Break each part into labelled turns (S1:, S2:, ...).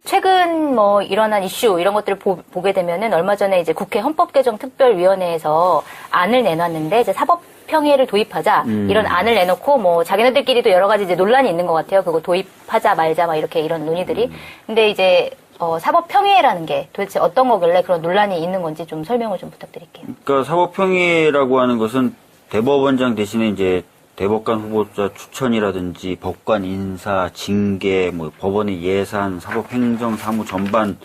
S1: 최근 뭐 일어난 이슈 이런 것들을 보게 되면은 얼마 전에 이제 국회 헌법개정특별위원회에서 안을 내놨는데 이제 사법평의를 도입하자 이런 안을 내놓고 뭐 자기네들끼리도 여러 가지 이제 논란이 있는 것 같아요. 그거 도입하자 말자 막 이렇게 이런 논의들이. 근데 이제 사법평의라는 게 도대체 어떤 거길래 그런 논란이 있는 건지 좀 설명을 좀 부탁드릴게요.
S2: 그러니까 사법평의라고 하는 것은 대법원장 대신에 이제 대법관 후보자 추천이라든지 법관 인사, 징계, 뭐 법원의 예산, 사법행정, 사무 전반을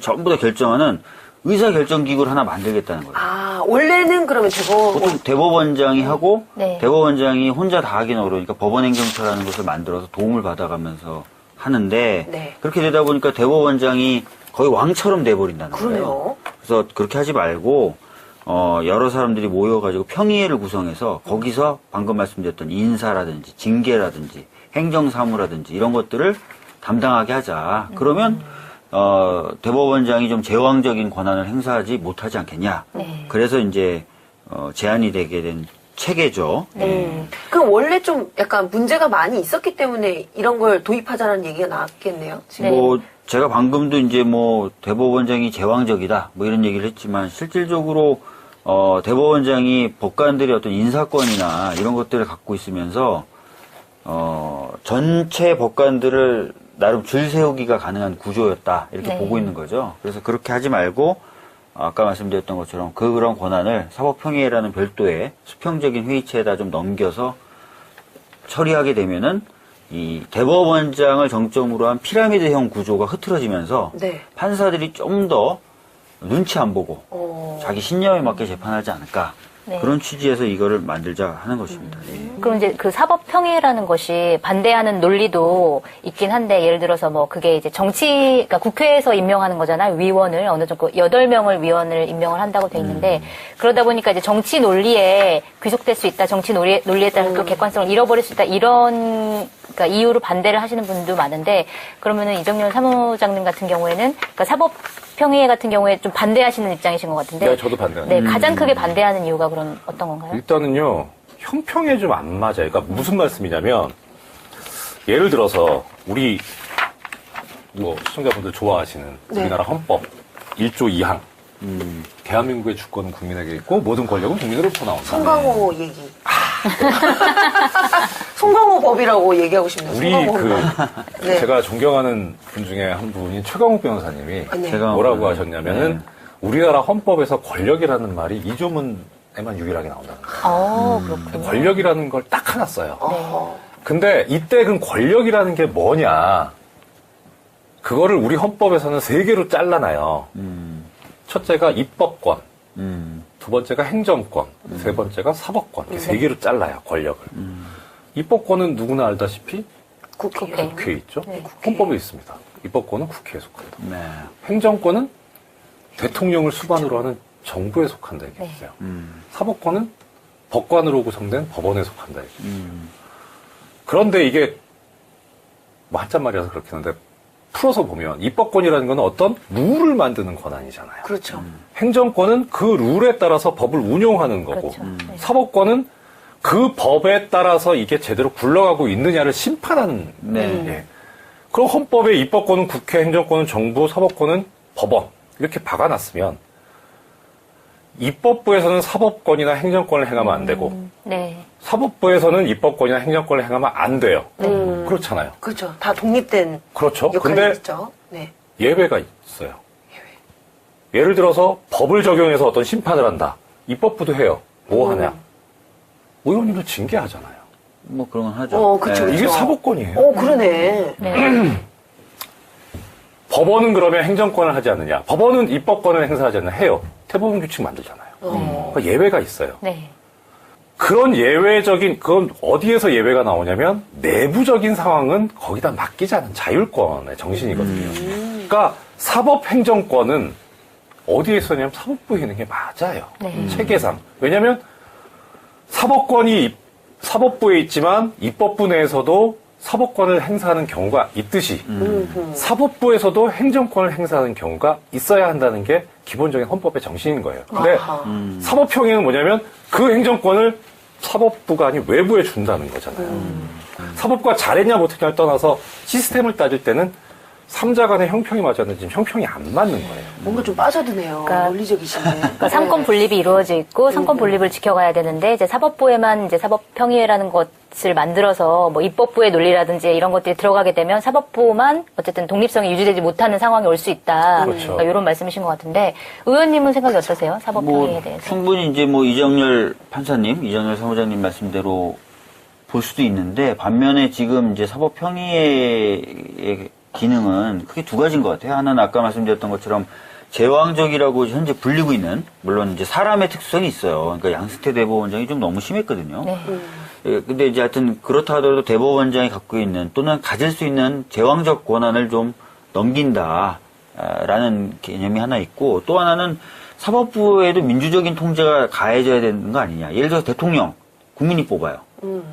S2: 전부 다 결정하는 의사결정기구를 하나 만들겠다는 거예요.
S3: 아, 원래는 그러면
S2: 보통 대법원장이 하고
S1: 네.
S2: 대법원장이 혼자 다 하기는 어려우니까 법원행정처라는 것을 만들어서 도움을 받아가면서 하는데
S3: 네.
S2: 그렇게 되다 보니까 대법원장이 거의 왕처럼 돼버린다는 거예요.
S3: 그러네요.
S2: 그래서 그렇게 하지 말고 여러 사람들이 모여가지고 평의회를 구성해서 거기서 방금 말씀드렸던 인사라든지 징계라든지 행정사무라든지 이런 것들을 담당하게 하자. 그러면 대법원장이 좀 제왕적인 권한을 행사하지 못하지 않겠냐.
S1: 네.
S2: 그래서 이제 제안이 되게 된 체계죠.
S3: 그럼 원래 좀 약간 문제가 많이 있었기 때문에 이런 걸 도입하자는 얘기가 나왔겠네요. 지금.
S2: 뭐 제가 방금도 이제 뭐 대법원장이 제왕적이다 뭐 이런 얘기를 했지만 실질적으로 대법원장이 법관들의 어떤 인사권이나 이런 것들을 갖고 있으면서 전체 법관들을 나름 줄 세우기가 가능한 구조였다 이렇게
S1: 네.
S2: 보고 있는 거죠. 그래서 그렇게 하지 말고 아까 말씀드렸던 것처럼 그런 권한을 사법평의회라는 별도의 수평적인 회의체에다 좀 넘겨서 처리하게 되면은 이 대법원장을 정점으로 한 피라미드형 구조가 흐트러지면서
S3: 네.
S2: 판사들이 좀 더 눈치 안 보고 자기 신념에 맞게 재판하지 않을까.
S1: 네.
S2: 그런 취지에서 이거를 만들자 하는 것입니다. 예.
S1: 그럼 이제 그 사법평의라는 것이 반대하는 논리도 있긴 한데 예를 들어서 뭐 그게 이제 그러니까 국회에서 임명하는 거잖아요. 위원을 어느 정도 8명을 위원을 임명을 한다고 돼 있는데 그러다 보니까 이제 정치 논리에 귀속될 수 있다. 정치 논리에 따라서 또 객관성을 잃어버릴 수 있다. 이런 그러니까 이유로 반대를 하시는 분도 많은데 그러면은 이정렬 사무장님 같은 경우에는 그러니까 사법평의회 같은 경우에 좀 반대하시는 입장이신 것 같은데.
S4: 네, 저도 반대합니다.
S1: 네, 가장 크게 반대하는 이유가 그럼 어떤 건가요?
S4: 일단은요, 형평에 좀 안 맞아요. 그러니까 무슨 말씀이냐면, 예를 들어서, 우리, 뭐, 시청자분들 좋아하시는
S3: 네.
S4: 우리나라 헌법 1조 2항. 대한민국의 주권은 국민에게 있고, 모든 권력은 국민으로부터 나온다.
S3: 송강호 얘기. 송강호 법이라고 얘기하고 싶네요.
S4: 우리
S3: 네.
S4: 제가 존경하는 분 중에 한 분인 최강욱 변호사님이
S3: 네.
S4: 뭐라고 하셨냐면은, 우리나라 헌법에서 권력이라는 말이 이조문에만 유일하게 나온다는 거예요.
S1: 그렇군요.
S4: 권력이라는 걸 딱 하나 써요.
S3: 어.
S4: 근데 이때 그 권력이라는 게 뭐냐? 그거를 우리 헌법에서는 3개로 잘라놔요. 첫째가 입법권, 두 번째가 행정권, 세 번째가 사법권. 이렇게 3개로 잘라요, 권력을. 입법권은 누구나 알다시피
S3: 국회.
S4: 국회에 있죠.
S1: 네,
S4: 헌법에 있습니다. 입법권은 국회에 속한다.
S2: 네.
S4: 행정권은 대통령을 수반으로 하는 정부에 속한다 이렇게
S1: 네.
S4: 있어요. 사법권은 법관으로 구성된 법원에 속한다 이렇게. 그런데 이게 뭐 한자말이라서 그렇긴 한데 풀어서 보면 입법권이라는 건 어떤 룰을 만드는 권한이잖아요.
S3: 그렇죠.
S4: 행정권은 그 룰에 따라서 법을 운용하는 거고
S1: 그렇죠. 네.
S4: 사법권은 그 법에 따라서 이게 제대로 굴러가고 있느냐를 심판하는.
S2: 네.
S4: 예. 그럼 헌법에 입법권은 국회, 행정권은 정부, 사법권은 법원 이렇게 박아놨으면 입법부에서는 사법권이나 행정권을 행하면 안 되고
S1: 네.
S4: 사법부에서는 입법권이나 행정권을 행하면 안 돼요. 그렇잖아요.
S3: 그렇죠. 다 독립된
S4: 그렇죠.
S3: 역할이
S4: 근데
S3: 있죠. 네.
S4: 예외가 있어요. 예를 들어서 법을 적용해서 어떤 심판을 한다. 입법부도 해요. 뭐 하냐? 의원님도 징계하잖아요.
S2: 뭐 그런 건 하죠.
S3: 그쵸,
S2: 네.
S4: 이게
S3: 그쵸.
S4: 사법권이에요.
S3: 그러네.
S1: 네.
S4: 법원은 그러면 행정권을 하지 않느냐? 법원은 입법권을 행사하지 않느냐? 해요. 대법원 규칙 만들잖아요. 그러니까 예외가 있어요.
S1: 네.
S4: 그건 어디에서 예외가 나오냐면 내부적인 상황은 거기다 맡기자는 자율권의 정신이거든요. 그러니까 사법행정권은 어디에 있었냐면 사법부에 있는 게 맞아요.
S1: 네.
S4: 체계상. 왜냐하면 사법권이 사법부에 있지만 입법부 내에서도 사법권을 행사하는 경우가 있듯이 사법부에서도 행정권을 행사하는 경우가 있어야 한다는 게 기본적인 헌법의 정신인 거예요. 근데 사법평의는 뭐냐면 그 행정권을 사법부가 아닌 외부에 준다는 거잖아요. 사법부가 잘했냐 못했냐를 떠나서 시스템을 따질 때는 삼자 간의 형평이 맞았는데 지금 형평이 안 맞는 거예요.
S3: 뭔가 좀 빠져드네요.
S1: 그러니까-
S3: 논리적이신데.
S1: 그러니까 상권 분립이 이루어져 있고 상권 분립을 지켜가야 되는데 이제 사법부에만 이제 사법평의회라는 것을 만들어서 뭐 입법부의 논리라든지 이런 것들이 들어가게 되면 사법부만 어쨌든 독립성이 유지되지 못하는 상황이 올 수 있다.
S4: 그렇죠.
S1: 그러니까 이런 말씀이신 것 같은데 의원님은 생각이 어떠세요? 사법평의에
S2: 뭐
S1: 대해서?
S2: 충분히 이제 뭐 이정열 판사님, 이정열 사무장님 말씀대로 볼 수도 있는데 반면에 지금 이제 사법평의의 기능은 크게 두 가지인 것 같아요. 하나는 아까 말씀드렸던 것처럼 제왕적이라고 현재 불리고 있는, 물론 이제 사람의 특수성이 있어요. 그러니까 양승태 대법원장이 좀 너무 심했거든요.
S1: 네.
S2: 예, 근데 이제 하여튼 그렇다 하더라도 대법원장이 갖고 있는 또는 가질 수 있는 제왕적 권한을 좀 넘긴다라는 개념이 하나 있고, 또 하나는 사법부에도 민주적인 통제가 가해져야 되는 거 아니냐. 예를 들어서 대통령 국민이 뽑아요.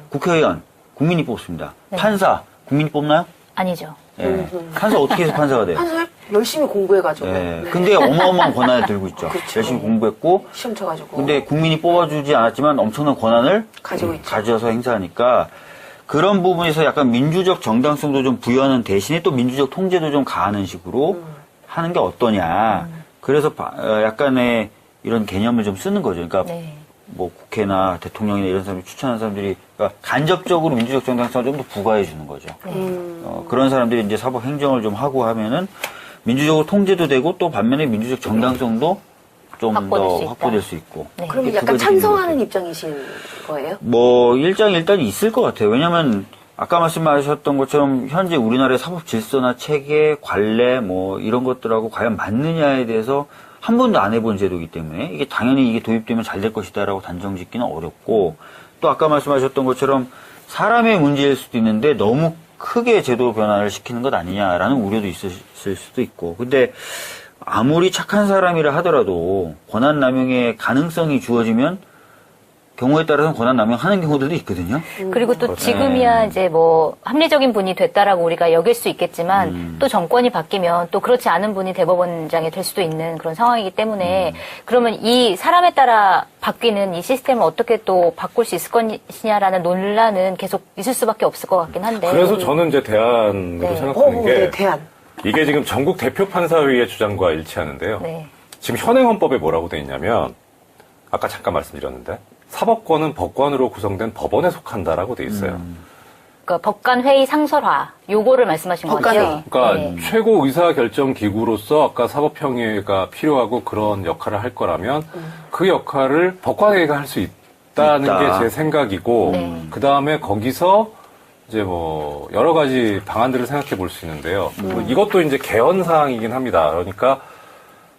S2: 국회의원 국민이 뽑습니다.
S1: 네.
S2: 판사 국민이 뽑나요?
S1: 아니죠.
S2: 예. 판사 어떻게 해서 판사가 돼요?
S3: 판사를 열심히 공부해가지고.
S2: 예.
S3: 네.
S2: 근데 어마어마한 권한을 들고 있죠.
S3: 그렇죠.
S2: 열심히 공부했고,
S3: 시험 쳐가지고.
S2: 근데 국민이 뽑아주지 않았지만 엄청난 권한을
S3: 가지고 있죠.
S2: 가져서 행사하니까 그런 부분에서 약간 민주적 정당성도 좀 부여하는 대신에 또 민주적 통제도 좀 가하는 식으로 하는 게 어떠냐. 그래서 약간의 이런 개념을 좀 쓰는 거죠. 그러니까
S1: 네.
S2: 뭐 국회나 대통령이나 이런 사람들이 추천하는 사람들이 그러니까 간접적으로 민주적 정당성을 좀 더 부과해 주는 거죠. 그런 사람들이 이제 사법 행정을 좀 하고 하면은 민주적으로 통제도 되고 또 반면에 민주적 정당성도 좀
S1: 확보될 수
S2: 더
S1: 있다.
S2: 확보될 수 있고.
S1: 네.
S3: 그러면
S2: 이게 두
S3: 약간
S2: 가지 있는 것
S3: 찬성하는
S2: 같아요.
S3: 입장이신 거예요?
S2: 뭐 일장일단이 있을 것 같아요. 왜냐하면 아까 말씀하셨던 것처럼 현재 우리나라의 사법 질서나 체계, 관례 뭐 이런 것들하고 과연 맞느냐에 대해서 한 번도 안 해본 제도이기 때문에 이게 당연히 이게 도입되면 잘 될 것이다라고 단정짓기는 어렵고, 또 아까 말씀하셨던 것처럼 사람의 문제일 수도 있는데 너무 크게 제도 변화를 시키는 것 아니냐라는 우려도 있을 수도 있고, 근데 아무리 착한 사람이라 하더라도 권한 남용의 가능성이 주어지면 경우에 따라서는 권한 남용하는 경우들도 있거든요.
S1: 그리고 또
S4: 그렇죠.
S1: 지금이야 이제 뭐 합리적인 분이 됐다라고 우리가 여길 수 있겠지만 또 정권이 바뀌면 또 그렇지 않은 분이 대법원장이 될 수도 있는 그런 상황이기 때문에 그러면 이 사람에 따라 바뀌는 이 시스템을 어떻게 또 바꿀 수 있을 것이냐라는 논란은 계속 있을 수밖에 없을 것 같긴 한데.
S4: 그래서 저는 이제 대안으로
S1: 네.
S4: 생각하는 게
S3: 네, 대안.
S4: 이게 지금 전국 대표 판사회의의 주장과 일치하는데요.
S1: 네.
S4: 지금 현행 헌법에 뭐라고 돼 있냐면 아까 잠깐 말씀드렸는데 사법권은 법관으로 구성된 법원에 속한다라고 돼 있어요.
S1: 그러니까 법관 회의 상설화 요거를 말씀하신 거죠.
S3: 법관회의.
S4: 그러니까
S1: 네.
S4: 최고 의사결정 기구로서 아까 사법평의회가 필요하고 그런 역할을 할 거라면 그 역할을 법관회의가 할 수 있다는
S2: 있다.
S4: 게 제 생각이고
S1: 네.
S4: 그 다음에 거기서 이제 뭐 여러 가지 방안들을 생각해 볼 수 있는데요. 뭐 이것도 이제 개헌 사항이긴 합니다. 그러니까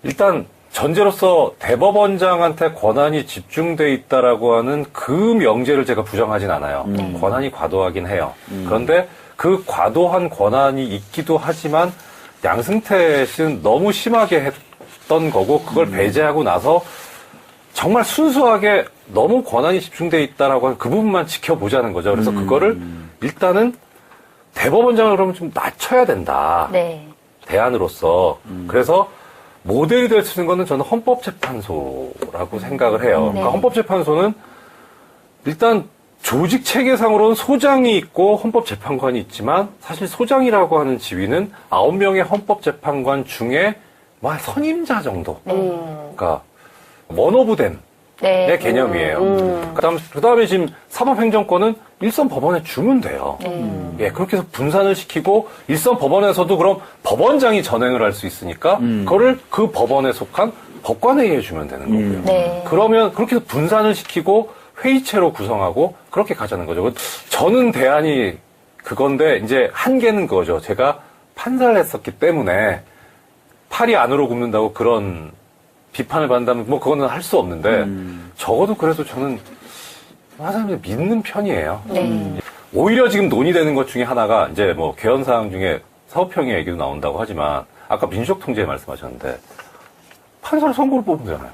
S4: 일단 전제로서 대법원장한테 권한이 집중돼 있다라고 하는 그 명제를 제가 부정하진 않아요. 권한이 과도하긴 해요. 그런데 그 과도한 권한이 있기도 하지만 양승태 씨는 너무 심하게 했던 거고 그걸 배제하고 나서 정말 순수하게 너무 권한이 집중돼 있다라고 하는 그 부분만 지켜보자는 거죠. 그래서 그거를 일단은 대법원장을 그러면 좀 낮춰야 된다.
S1: 네.
S4: 대안으로서. 그래서 모델이 될 수 있는 거는 저는 헌법재판소라고 생각을 해요.
S1: 네.
S4: 그러니까 헌법재판소는 일단 조직 체계상으로는 소장이 있고 헌법재판관이 있지만 사실 소장이라고 하는 지위는 9명의 헌법재판관 중에 뭐 선임자 정도. 그러니까 원오브댐.
S1: 네.
S4: 의 개념이에요. 그다음에 지금 사법행정권은 일선 법원에 주면 돼요. 예, 그렇게 해서 분산을 시키고 일선 법원에서도 그럼 법원장이 전행을 할 수 있으니까 그거를 그 법원에 속한 법관회의에 주면 되는 거고요.
S1: 네.
S4: 그러면 그렇게 해서 분산을 시키고 회의체로 구성하고 그렇게 가자는 거죠. 저는 대안이 그건데 이제 한계는 그거죠. 제가 판사를 했었기 때문에 팔이 안으로 굽는다고 그런 비판을 받는다면 뭐 그거는 할 수 없는데 적어도 그래도 저는 사람들 믿는 편이에요.
S1: 네.
S4: 오히려 지금 논의되는 것 중에 하나가 이제 뭐 개헌 사항 중에 사법평의 얘기도 나온다고 하지만 아까 민주적 통제 말씀하셨는데 판사를 선거로 뽑으면 되잖아요.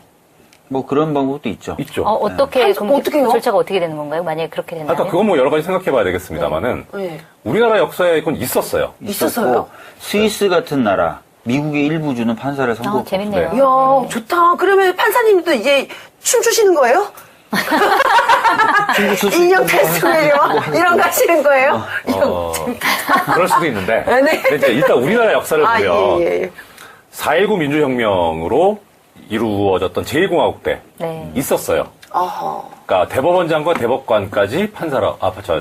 S2: 뭐 그런 방법도 있죠.
S4: 있죠.
S1: 어떻게 그럼
S3: 어떻게요?
S1: 절차가 어떻게 되는 건가요? 만약에 그렇게 된다면?
S4: 그러니까 그건 뭐 여러 가지 생각해봐야 되겠습니다만은
S3: 네.
S4: 우리나라 역사에 이건 있었어요.
S3: 있었어요?
S2: 스위스 같은 나라, 미국의 일부 주는 판사를 선거.
S1: 재밌네요.
S3: 이야, 좋다. 그러면 판사님도 이제 춤추시는 거예요? 인형 테스트를요? 이런 거 하시는 거예요?
S4: 그럴 수도 있는데.
S3: 네.
S4: 근데 이제 일단 우리나라 역사를
S3: 아,
S4: 보면
S3: 예.
S4: 4.19 민주혁명으로 이루어졌던 제1공화국 때
S1: 네.
S4: 있었어요.
S3: 어허.
S4: 그러니까 대법원장과 대법관까지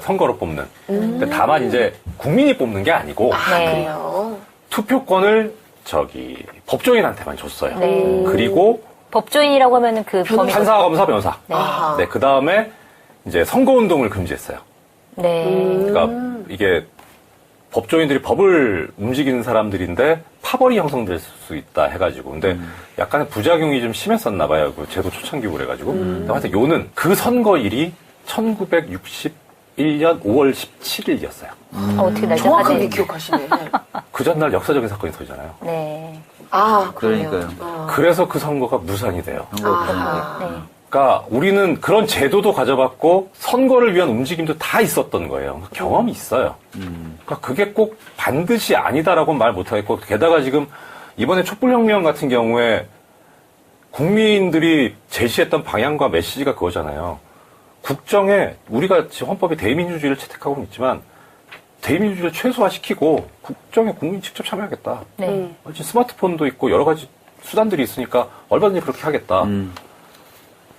S4: 선거로 뽑는. 근데 다만 이제 국민이 뽑는 게 아니고
S1: 네.
S3: 그래요.
S4: 투표권을 법조인한테만 줬어요.
S1: 네.
S4: 그리고
S1: 법조인이라고 하면은 그 범위.
S4: 판사, 검사, 변호사.
S1: 네.
S3: 아하.
S4: 네, 그 다음에 이제 선거운동을 금지했어요.
S1: 네.
S4: 그러니까 이게 법조인들이 법을 움직이는 사람들인데 파벌이 형성될 수 있다 해가지고. 근데 약간의 부작용이 좀 심했었나 봐요. 그 제도 초창기고 그래가지고. 근데 하여튼 요는 그 선거일이 1961년 5월 17일이었어요.
S1: 어떻게 날짜
S3: 정확하게
S1: 사진.
S3: 기억하시네.
S4: 그 전날 역사적인 사건이 터지잖아요.
S1: 네.
S3: 아, 그러네요.
S2: 그러니까요.
S4: 그래서 그 선거가 무산이 돼요.
S3: 아하.
S1: 네.
S4: 그러니까 우리는 그런 제도도 가져봤고 선거를 위한 움직임도 다 있었던 거예요. 경험이 있어요. 그러니까 그게 꼭 반드시 아니다라고 말 못하겠고 게다가 지금 이번에 촛불혁명 같은 경우에 국민들이 제시했던 방향과 메시지가 그거잖아요. 국정에 우리가 지금 헌법에 대의민주주의를 채택하고는 있지만 대의민주주의를 최소화시키고 국정에 국민이 직접 참여하겠다.
S1: 네.
S4: 지금 스마트폰도 있고 여러 가지 수단들이 있으니까 얼마든지 그렇게 하겠다.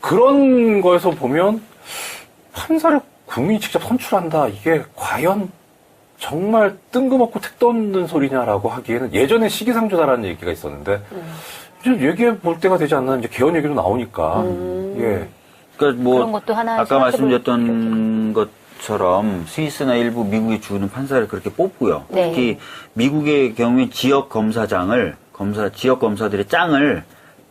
S4: 그런 거에서 보면 판사를 국민이 직접 선출한다. 이게 과연 정말 뜬금없고 택도 없는 소리냐라고 하기에는 예전에 시기상조다라는 얘기가 있었는데 이제 얘기해 볼 때가 되지 않나. 이제 개헌 얘기도 나오니까. 예.
S2: 그러니까 뭐
S1: 그런 것도 하나
S2: 아까
S1: 생각해볼
S2: 말씀드렸던 것처럼 스위스나 일부 미국이 주는 판사를 그렇게 뽑고요.
S1: 네.
S2: 특히 미국의 경우에 지역 검사장을 지역 검사들의 짱을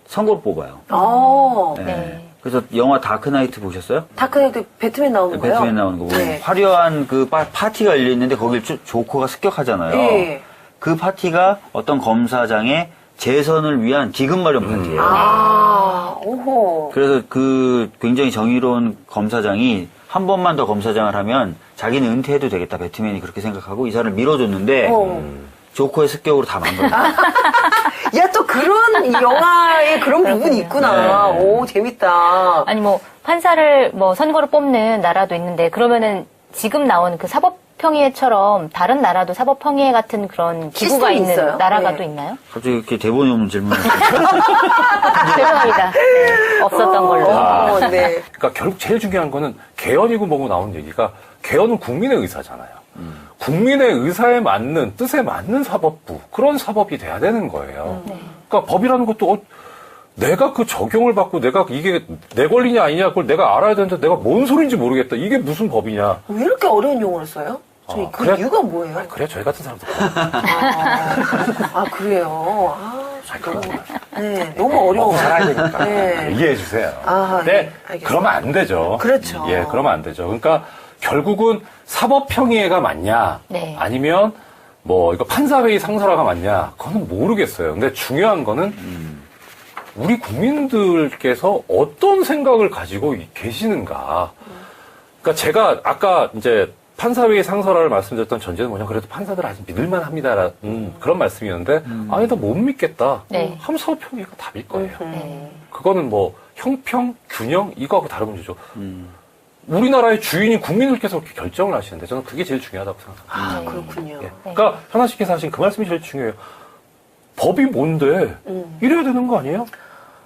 S2: 선거로 뽑아요.
S3: 어.
S1: 네.
S2: 그래서 영화 다크나이트 보셨어요?
S3: 다크나이트 배트맨 나오는 거예요?
S2: 배트맨 나오는 거 보면
S3: 네.
S2: 화려한 그 파티가 열려 있는데 거길 조커가 습격하잖아요.
S3: 예.
S2: 그 파티가 어떤 검사장의 재선을 위한 기금 마련 파티예요.
S3: 아, 오호.
S2: 그래서 그 굉장히 정의로운 검사장이 한 번만 더 검사장을 하면 자기는 은퇴해도 되겠다. 배트맨이 그렇게 생각하고 이 사람을 밀어줬는데 조커의 습격으로 다 망가졌어요.
S3: 야, 또 그런 영화에 그런 부분이 있구나.
S2: 네.
S3: 오, 재밌다.
S1: 아니 뭐 판사를 뭐 선거로 뽑는 나라도 있는데 그러면은 지금 나온 그 사법평의회처럼 다른 나라도 사법평의회 같은 그런 기구가
S3: 시스템이
S1: 있는
S3: 있어요?
S1: 나라가
S3: 네.
S1: 또 있나요?
S2: 갑자기 이렇게 대본이 없는 질문을
S1: 죄송합니다. 네, 없었던 걸로.
S3: 어, 네.
S4: 그러니까 결국 제일 중요한 거는 개헌이고 뭐고 나오는 얘기가 개헌은 국민의 의사잖아요. 국민의 의사에 맞는 뜻에 맞는 사법부 그런 사법이 돼야 되는 거예요. 그러니까 법이라는 것도 내가 그 적용을 받고 내가 이게 내 권리냐 아니냐 그걸 내가 알아야 되는데 내가 뭔 소리인지 모르겠다. 이게 무슨 법이냐.
S3: 왜 이렇게 어려운 용어를 써요? 저희 그
S4: 그래-
S3: 이유가 뭐예요?
S4: 아니, 그래 저희 같은 사람들.
S3: 아, 그래요? 아, 네, 너무 어려워.
S4: 살아야 되니까
S3: 네.
S4: 이해해 주세요.
S3: 아,
S4: 근데
S3: 네, 알겠습니다.
S4: 그러면 안 되죠.
S3: 그렇죠.
S4: 예, 그러면 안 되죠. 그러니까 결국은 사법평의회가 맞냐,
S1: 네.
S4: 아니면 뭐 이거 판사회의 상설화가 맞냐, 그거는 모르겠어요. 근데 중요한 거는 우리 국민들께서 어떤 생각을 가지고 계시는가. 그러니까 제가 아까 이제 판사회의 상설화를 말씀드렸던 전제는 뭐냐, 그래도 판사들 아직 믿을만 합니다라는 그런 말씀이었는데, 아니, 나 못 믿겠다.
S1: 네.
S4: 하면 사법평의회가 답일 거예요.
S1: 네.
S4: 그거는 뭐 형평, 균형 이거하고 다른 문제죠. 우리나라의 주인이 국민들께서 그렇게 결정을 하시는데 저는 그게 제일 중요하다고 생각합니다.
S3: 아,
S1: 네.
S3: 그렇군요.
S4: 예. 그러니까 현아 씨께서 하신 그 말씀이 제일 중요해요. 법이 뭔데 이래야 되는 거 아니에요?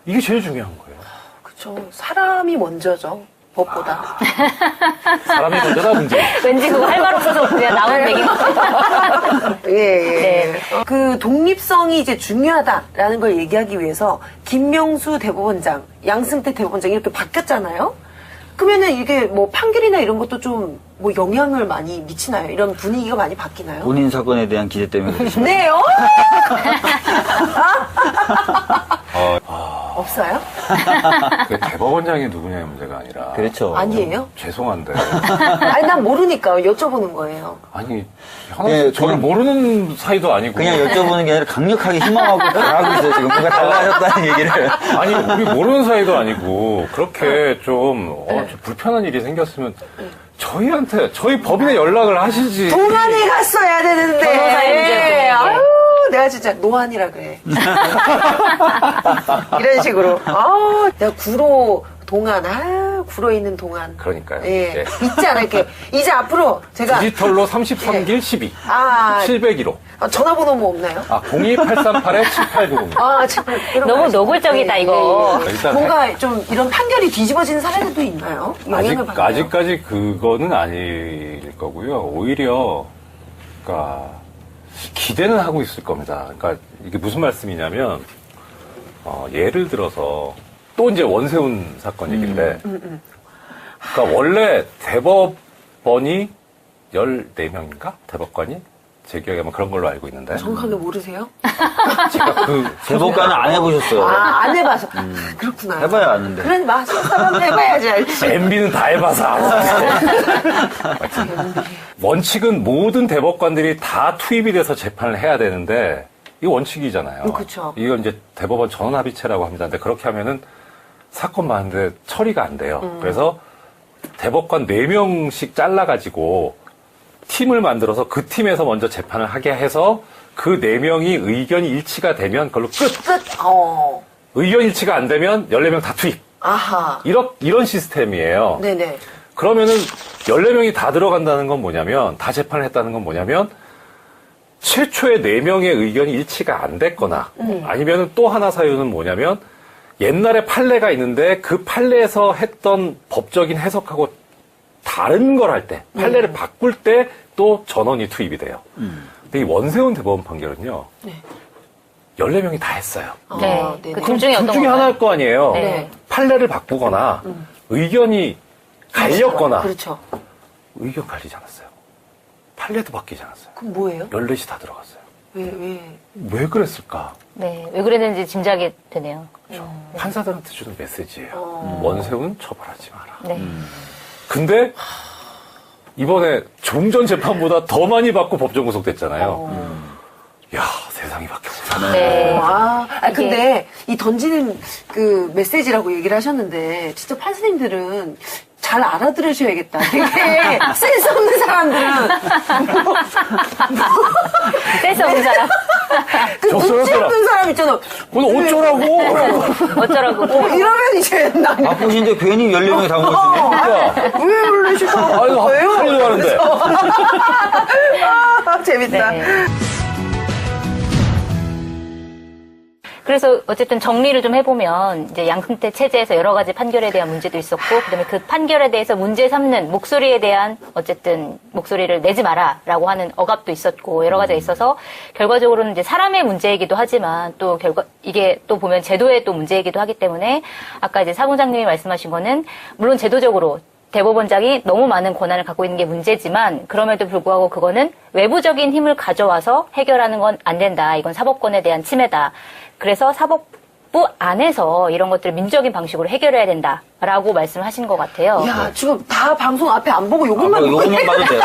S4: 이게 제일 중요한 거예요.
S3: 그렇죠. 사람이 먼저죠. 법보다.
S4: 사람이 먼저다 문제.
S1: 왠지 그거 할 말 없어서 그냥 나온 얘기.
S3: 예, 예.
S1: 네.
S3: 그 독립성이 이제 중요하다라는 걸 얘기하기 위해서 김명수 대법원장, 양승태 대법원장 이렇게 바뀌었잖아요. 그러면은 이게 뭐 판결이나 이런 것도 좀 뭐 영향을 많이 미치나요? 이런 분위기가 많이 바뀌나요?
S2: 본인 사건에 대한 기대 때문에 그렇습니다.
S3: 네, 없어요?
S4: 그 대법원장이 누구냐의 문제가 아니라.
S2: 그렇죠.
S3: 아니에요?
S4: 죄송한데.
S3: 아니, 난 모르니까 여쭤보는 거예요.
S4: 아니, 현아 씨
S2: 예,
S4: 저를 모르는 사이도 아니고.
S2: 그냥 여쭤보는 게 아니라 강력하게 희망하고 바라고 있어요. 지금 뭔가 달라졌다는 얘기를.
S4: 아니, 우리 모르는 사이도 아니고, 그렇게 좀 불편한 일이 생겼으면, 저희 법인에 연락을 하시지.
S3: 동안에 갔어야 되는데.
S1: 변호사의 문제였군요.
S3: 아유, 내가 진짜 노안이라 그래. 이런 식으로. 아, 내가 구로 동안, 굴어있는 동안.
S4: 그러니까요.
S3: 예.
S4: 예.
S3: 잊지 않을게. 이제 앞으로 제가.
S4: 디지털로 33길 12.
S3: 아,
S4: 701호.
S3: 전화번호 뭐 없나요?
S4: 02838-7890.
S3: 아, 정말.
S1: 너무 노골적이다, 이거.
S4: 일단
S3: 뭔가 좀 이런 판결이 뒤집어지는 사례들도 있나요? 영향을 받나요?
S4: 아직까지 그거는 아닐 거고요. 오히려, 그러니까, 기대는 하고 있을 겁니다. 그러니까, 이게 무슨 말씀이냐면, 예를 들어서, 또 이제 원세훈 사건 얘기인데, 그러니까 원래 대법원이 14명인가? 대법관이? 제 기억에 아마 그런 걸로 알고 있는데.
S3: 정확하게 모르세요?
S4: 제가
S2: 대법관은 안 해보셨어요.
S3: 아, 안 해봐서. 그렇구나.
S2: 해봐야 아는데.
S3: 그래, 마실 사람 해봐야지 알지.
S4: MB는 다 해봐서 알아. 원칙은 모든 대법관들이 다 투입이 돼서 재판을 해야 되는데, 이거 원칙이잖아요.
S3: 그쵸.
S4: 이건 이제 대법원 전원합의체라고 합니다. 근데 그렇게 하면은 사건 많은데 처리가 안 돼요. 그래서 대법관 4명씩 잘라가지고 팀을 만들어서 그 팀에서 먼저 재판을 하게 해서 그 4명이 의견이 일치가 되면 그걸로 끝! 의견 일치가 안 되면 14명 다 투입.
S3: 아하.
S4: 이런 시스템이에요.
S3: 네네.
S4: 그러면은 14명이 다 들어간다는 건 뭐냐면, 다 재판을 했다는 건 뭐냐면, 최초의 4명의 의견이 일치가 안 됐거나, 아니면은 또 하나 사유는 뭐냐면, 옛날에 판례가 있는데 그 판례에서 했던 법적인 해석하고 다른 걸 할 때, 판례를 바꿀 때 또 전원이 투입이 돼요. 근데 이 원세훈 대법원 판결은요,
S3: 네.
S4: 14명이 다 했어요.
S1: 네.
S3: 네네.
S1: 그 둘 중에 어떤
S4: 둘 중에
S1: 건가요?
S4: 하나일 거 아니에요.
S1: 네.
S4: 판례를 바꾸거나, 의견이 갈렸거나,
S3: 그렇죠.
S4: 의견 갈리지 않았어요. 판례도 바뀌지 않았어요.
S3: 그럼 뭐예요?
S4: 14이 다 들어갔어요.
S3: 왜?
S4: 왜 그랬을까?
S1: 네. 왜 그랬는지 짐작이 되네요.
S4: 판사들한테 주는 메시지예요. 원세훈 처벌하지 마라.
S1: 네.
S4: 근데 이번에 종전 재판보다 더 많이 받고 법정 구속됐잖아요. 야, 세상이 바뀌었구나.
S1: 네.
S3: 근데 이 던지는 그 메시지라고 얘기를 하셨는데 진짜 판사님들은 잘 알아들으셔야겠다. 되게 센스 없는 사람들은
S1: 센스 없는 사람.
S3: 그
S4: 적절한
S3: 눈치
S4: 사람.
S3: 없는 사람 있잖아.
S4: 오늘 어쩌라고?
S1: 어쩌라고.
S3: 이러면 이제 나
S2: 바쁘신데 괜히 14명이 다 모시네.
S3: 왜 놀라시고
S4: 아유, 하려고 하는데.
S3: 재밌다.
S1: 네. 그래서 어쨌든 정리를 좀 해보면 이제 양승태 체제에서 여러 가지 판결에 대한 문제도 있었고 그다음에 그 판결에 대해서 문제 삼는 목소리에 대한 어쨌든 목소리를 내지 마라라고 하는 억압도 있었고 여러 가지가 있어서 결과적으로는 이제 사람의 문제이기도 하지만 또 이게 또 보면 제도의 또 문제이기도 하기 때문에 아까 이제 사무장님이 말씀하신 거는 물론 제도적으로 대법원장이 너무 많은 권한을 갖고 있는 게 문제지만 그럼에도 불구하고 그거는 외부적인 힘을 가져와서 해결하는 건 안 된다. 이건 사법권에 대한 침해다. 그래서 사법부 안에서 이런 것들을 민주적인 방식으로 해결해야 된다라고 말씀하신 것 같아요.
S3: 야, 지금 다 방송 앞에 안 보고 요것만 보고
S2: 요것만 봐도 돼요.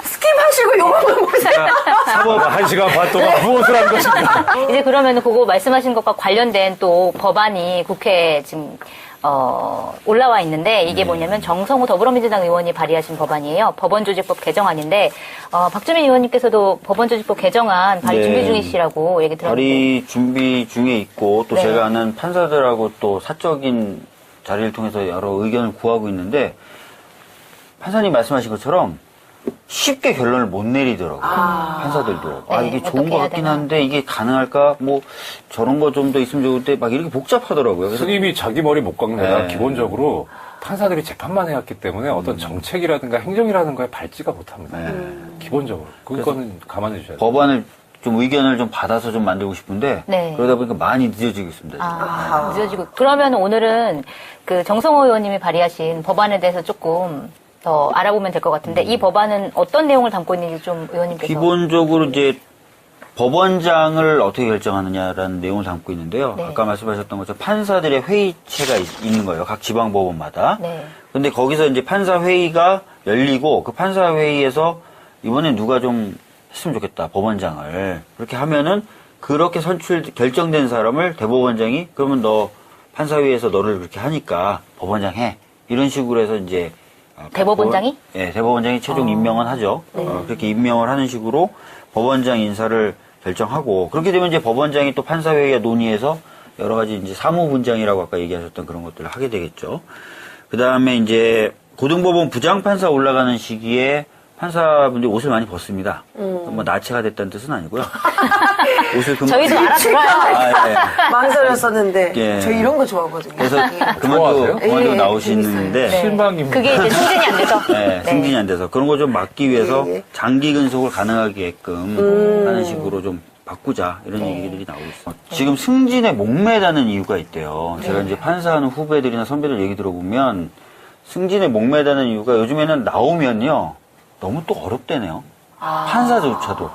S3: 스킵하시고 요것만 보세요.
S4: 사법 1시간 반 동안 무엇을 한 것인가?
S1: 이제 그러면 그거 말씀하신 것과 관련된 또 법안이 국회에 지금 올라와 있는데 이게 뭐냐면 정성호 더불어민주당 의원이 발의하신 법안이에요. 법원조직법 개정안인데 박주민 의원님께서도 법원조직법 개정안 발의
S2: 네.
S1: 준비 중이시라고 얘기 들었는데
S2: 발의 준비 중에 있고 또
S1: 네.
S2: 제가 아는 판사들하고 또 사적인 자리를 통해서 여러 의견을 구하고 있는데 판사님 말씀하신 것처럼 쉽게 결론을 못 내리더라고요. 판사들도.
S1: 네,
S2: 이게 좋은
S1: 어떻게
S2: 것
S1: 해야
S2: 같긴
S1: 되나.
S2: 한데 이게 가능할까? 뭐 저런 거 좀 더 있으면 좋은데 막 이렇게 복잡하더라고요. 그래서
S4: 스님이 자기 머리 못 깎는다.
S2: 네.
S4: 기본적으로 판사들이 재판만 해왔기 때문에 어떤 정책이라든가 행정이라든가에 밟지가 못합니다. 기본적으로. 그거는 감안해 주셔야 돼요.
S2: 법안을 좀 의견을 좀 받아서 좀 만들고 싶은데
S1: 네.
S2: 그러다 보니까 많이 늦어지고 있습니다.
S1: 늦어지고 그러면 오늘은 그 정성호 의원님이 발의하신 법안에 대해서 조금 더 알아보면 될 것 같은데 이 법안은 어떤 내용을 담고 있는지 좀 의원님께서
S2: 기본적으로 이제 법원장을 어떻게 결정하느냐라는 내용을 담고 있는데요.
S1: 네.
S2: 아까 말씀하셨던 것처럼 판사들의 회의체가 있는 거예요. 각 지방법원마다.
S1: 네.
S2: 근데 거기서 이제 판사 회의가 열리고 그 판사 회의에서 이번에 누가 좀 했으면 좋겠다. 법원장을. 그렇게 하면은 그렇게 결정된 사람을 대법원장이 그러면 너 판사회의에서 너를 그렇게 하니까 법원장 해. 이런 식으로 해서 이제
S1: 대법원장이?
S2: 네, 대법원장이 최종 임명은 하죠. 그렇게 임명을 하는 식으로 법원장 인사를 결정하고 그렇게 되면 이제 법원장이 또 판사회의와 논의해서 여러 가지 이제 사무분장이라고 아까 얘기하셨던 그런 것들을 하게 되겠죠. 그 다음에 이제 고등법원 부장판사 올라가는 시기에 판사분들이 옷을 많이 벗습니다. 뭐 나체가 됐다는 뜻은 아니고요. 옷을
S1: 저희도 알아들어요.
S2: 아, 예.
S3: 망설였었는데
S2: 예.
S3: 저 이런 거 좋아하거든요.
S2: 그래서
S4: 좋아하세요?
S2: 그만두고
S3: 예,
S2: 나오시는데
S1: 네.
S4: 실망입니다.
S1: 그게 이제 승진이 안 돼서.
S2: 네, 승진이 안 돼서 그런 거 좀 막기 위해서
S3: 예, 예.
S2: 장기 근속을 가능하게끔 하는 식으로 좀 바꾸자 이런 얘기들이 나오고 있어요. 지금 승진에 목매다는 이유가 있대요. 제가 이제 판사하는 후배들이나 선배들 얘기 들어보면 승진에 목매다는 이유가 요즘에는 나오면요 너무 또 어렵대네요. 판사조차도.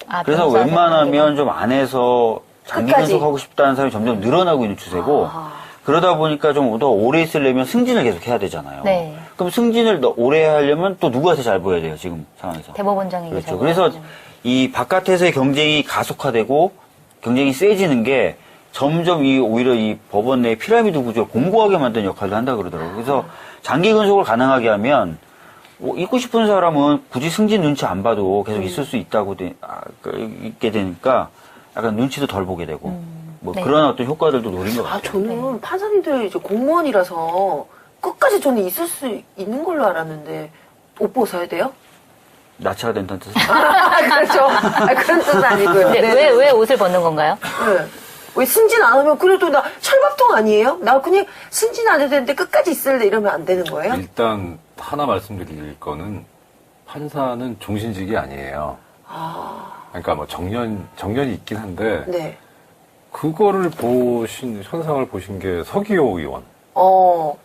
S1: 아,
S2: 그래서
S1: 변호사
S2: 웬만하면 좀 안에서 장기
S3: 끝까지.
S2: 근속하고 싶다는 사람이 점점 늘어나고 있는 추세고 그러다 보니까 좀 더 오래 있으려면 승진을 계속 해야 되잖아요.
S1: 네.
S2: 그럼 승진을 더 오래 하려면 또 누구한테 잘 보여야 돼요, 지금 상황에서.
S1: 대법원장에게
S2: 그렇죠.
S1: 잘
S2: 그래서
S1: 보여야죠.
S2: 이 바깥에서의 경쟁이 가속화되고 경쟁이 세지는 게 점점 오히려 이 법원 내 피라미드 구조를 공고하게 만드는 역할을 한다 그러더라고요. 그래서 장기 근속을 가능하게 하면 있고 싶은 사람은 굳이 승진 눈치 안 봐도 계속 있을 수 있다고 있게 되니까 약간 눈치도 덜 보게 되고 뭐
S1: 네.
S2: 그런 어떤 효과들도 노린 것
S3: 아,
S2: 같아요.
S3: 저는 판사님들 이제 공무원이라서 끝까지 저는 있을 수 있는 걸로 알았는데 옷 벗어야 돼요?
S2: 나체가 된다는 뜻은
S3: 그렇죠. 아, 그런 뜻은 아니고요.
S1: 근데
S3: 네.
S1: 왜 옷을 벗는 건가요?
S3: 네. 왜 승진 안 하면 그래도 나 철밥통 아니에요? 나 그냥 승진 안 해도 되는데 끝까지 있을래 이러면 안 되는 거예요?
S4: 일단 하나 말씀드릴 거는 판사는 종신직이 아니에요. 그러니까 뭐 정년이 있긴 한데
S3: 네.
S4: 그거를 현상을 보신 게 서기호 의원.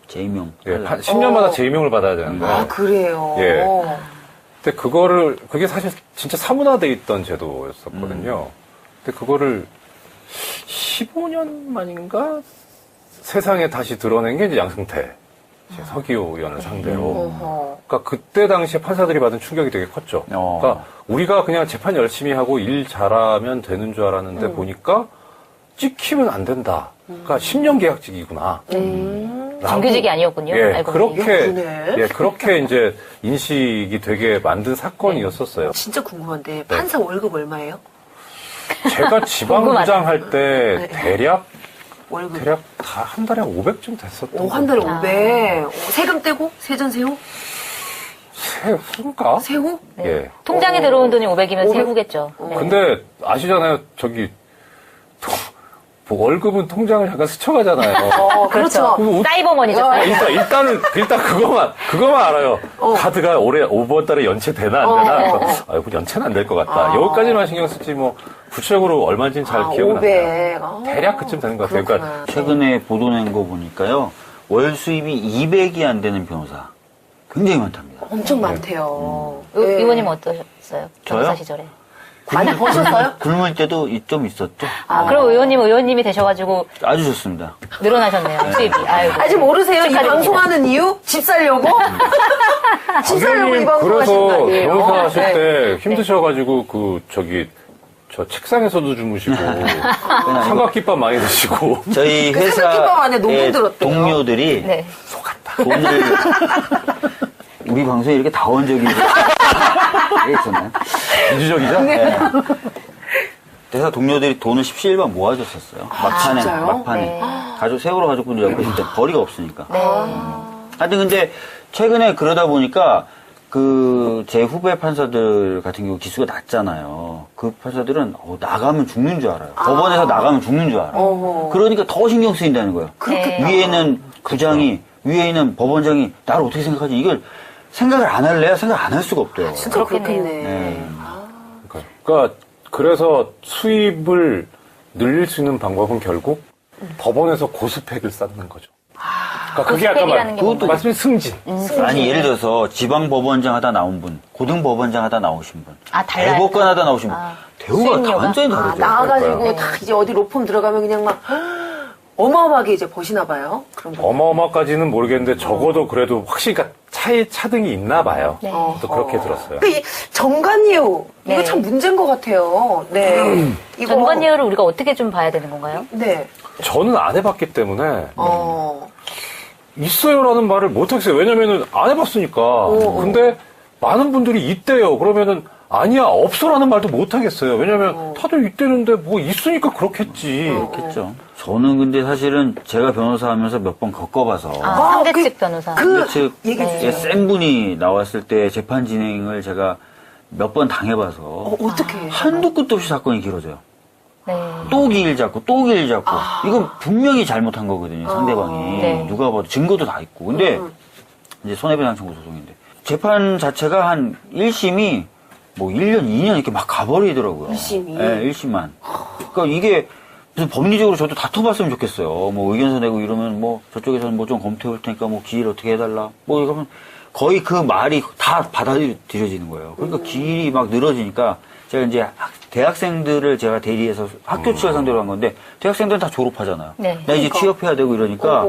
S2: 재임용.
S4: 예, 10년마다 재임용을 받아야 되는데.
S3: 아, 그래요.
S4: 예. 근데 그게 사실 진짜 사문화돼 있던 제도였었거든요. 근데 그거를 15년 만인가 세상에 다시 드러낸 게 이제 양승태 서기호 의원을 상대로.
S3: 어허.
S4: 그러니까 그때 당시에 판사들이 받은 충격이 되게 컸죠. 그러니까 우리가 그냥 재판 열심히 하고 일 잘하면 되는 줄 알았는데 보니까 찍히면 안 된다. 그러니까 10년 계약직이구나. 라고,
S1: 정규직이 아니었군요.
S4: 예,
S1: 알고 보니.
S3: 그러네.
S4: 그렇게 이제 인식이 되게 만든 사건이었었어요.
S3: 진짜 궁금한데 판사 월급 얼마예요?
S4: 제가 지방부장 할 때 대략
S3: 월급.
S4: 다 한 달에 500쯤 됐었던
S3: 오, 한 달에
S4: 것 같아요.
S3: 500. 세금 떼고? 세전 세후?
S4: 세후인가?
S3: 세후?
S4: 예.
S1: 통장에 들어온 돈이 500이면
S3: 500.
S1: 세후겠죠. 네.
S4: 근데 아시잖아요. 뭐 월급은 통장을 잠깐 스쳐가잖아요.
S3: 그렇죠.
S4: 그리고
S1: 사이버머니죠. 사이버.
S4: 일단 그거만 알아요. 카드가 올해 5번 달에 연체되나 안 되나. 그래서 아이고 연체는 안 될 것 같다. 여기까지만 신경 쓰지 뭐 구체적으로 얼마인지는 잘 기억은 안 나요.
S3: 500.
S4: 대략 그쯤 되는 것 같아요. 그러니까
S2: 최근에 보도낸 거 보니까요. 월 수입이 200이 안 되는 변호사 굉장히 많답니다.
S3: 엄청 많대요.
S1: 의원님 어떠셨어요? 변호사
S2: 저요?
S1: 시절에.
S3: 많이 버셨어요?
S2: 굶을 때도 좀 있었죠.
S1: 그럼 의원님이 되셔가지고
S2: 아주 좋습니다.
S1: 늘어나셨네요. 수입이. 아이고.
S3: 아직 모르세요? 이
S1: 축하드립니다.
S3: 방송하는 이유? 집 살려고? 집 살려고 이
S4: 당연히
S3: 방송 하신 거
S4: 그래서
S3: 아니에요?
S4: 변호사 하실
S3: 네.
S4: 때 힘드셔가지고 저 책상에서도 주무시고 삼각김밥 많이 드시고
S2: 저희
S3: 그 삼각김밥 안에 녹음
S2: 회사의
S3: 들었대요.
S2: 동료들이
S1: 네.
S2: 돈을 우리 방송에 이렇게 다원적인 게 있었나요?
S4: 민주적이죠?
S2: 네. 회사 동료들이 돈을 십시일반 모아줬었어요. 막판에.
S3: 진짜요?
S2: 막판에.
S1: 네.
S2: 세월호 가족분들 옆에 있을 때 벌이가 없으니까.
S1: 네.
S2: 하여튼 근데 최근에 그러다 보니까 제 후배 판사들 같은 경우 기수가 낮잖아요. 그 판사들은 나가면 죽는 줄 알아요. 법원에서 나가면 죽는 줄 알아요.
S3: 어허.
S2: 그러니까 더 신경 쓰인다는 거예요.
S3: 그렇겠다.
S2: 위에는 부장이, 위에 있는 법원장이 나를 어떻게 생각하지? 이걸 생각을 안 할래야 생각 안 할 수가 없대요.
S3: 진짜
S1: 그렇겠네요.
S3: 그렇겠네.
S2: 네.
S4: 그러니까 그래서 수입을 늘릴 수 있는 방법은 결국 법원에서 고스펙을 쌓는 거죠. 그러니까 그게 아까
S1: 고스펙이라는 게
S2: 뭔가요?
S4: 말씀인 승진.
S2: 아니 예를 들어서 지방법원장 하다 나온 분, 고등법원장 하다 나오신 분,
S1: 달라요?
S2: 대법관 하다 나오신 분, 대우가 다
S1: 수임료가?
S2: 완전히 다르죠.
S3: 나와가지고 다 이제 어디 로펌 들어가면 그냥 막 어마어마하게 이제 버시나 봐요. 그런 분.
S4: 어마어마까지는 모르겠는데 적어도 그래도 확실히 그러니까 차등이 있나 봐요.
S1: 네.
S4: 또 그렇게 들었어요.
S3: 이 정관예우 이거
S1: 네.
S3: 참 문제인 것 같아요. 네. 이거
S1: 전관예우를 우리가 어떻게 좀 봐야 되는 건가요?
S3: 네.
S4: 저는 안 해봤기 때문에
S3: 어.
S4: 있어요라는 말을 못 하겠어요. 왜냐면은 안 해봤으니까. 근데 많은 분들이 있대요. 그러면은 아니야, 없어라는 말도 못 하겠어요. 왜냐면 다들 이때는데 뭐 있으니까 그렇겠지.
S2: 그렇겠죠. 저는 근데 사실은 제가 변호사 하면서 몇 번 겪어봐서
S1: 상대측 변호사.
S2: 상대측
S3: 얘기해 주세요.
S2: 센 분이 나왔을 때 재판 진행을 제가 몇 번 당해봐서
S3: 어떻게?
S2: 한도 끝도 없이 사건이 길어져요.
S1: 네.
S2: 또 길 잡고 또 길 잡고 이건 분명히 잘못한 거거든요. 상대방이
S1: 네.
S2: 누가 봐도 증거도 다 있고. 근데 이제 손해배상 청구 소송인데 재판 자체가 한 1심이 뭐 1년, 2년 이렇게 막 가버리더라고요.
S3: 1심이?
S2: 네, 1심만. 그러니까 이게 무슨 법리적으로 저도 다퉈봤으면 좋겠어요. 뭐 의견서 내고 이러면 뭐 저쪽에서는 뭐 좀 검토해 볼 테니까 뭐 기일 어떻게 해달라. 뭐 이러면 거의 그 말이 다 받아들여지는 거예요. 그러니까 길이 막 늘어지니까 제가 이제 대학생들을 제가 대리해서 학교 취업 상대로 한 건데 대학생들은 다 졸업하잖아요.
S1: 네.
S2: 나 이제 취업해야 되고 이러니까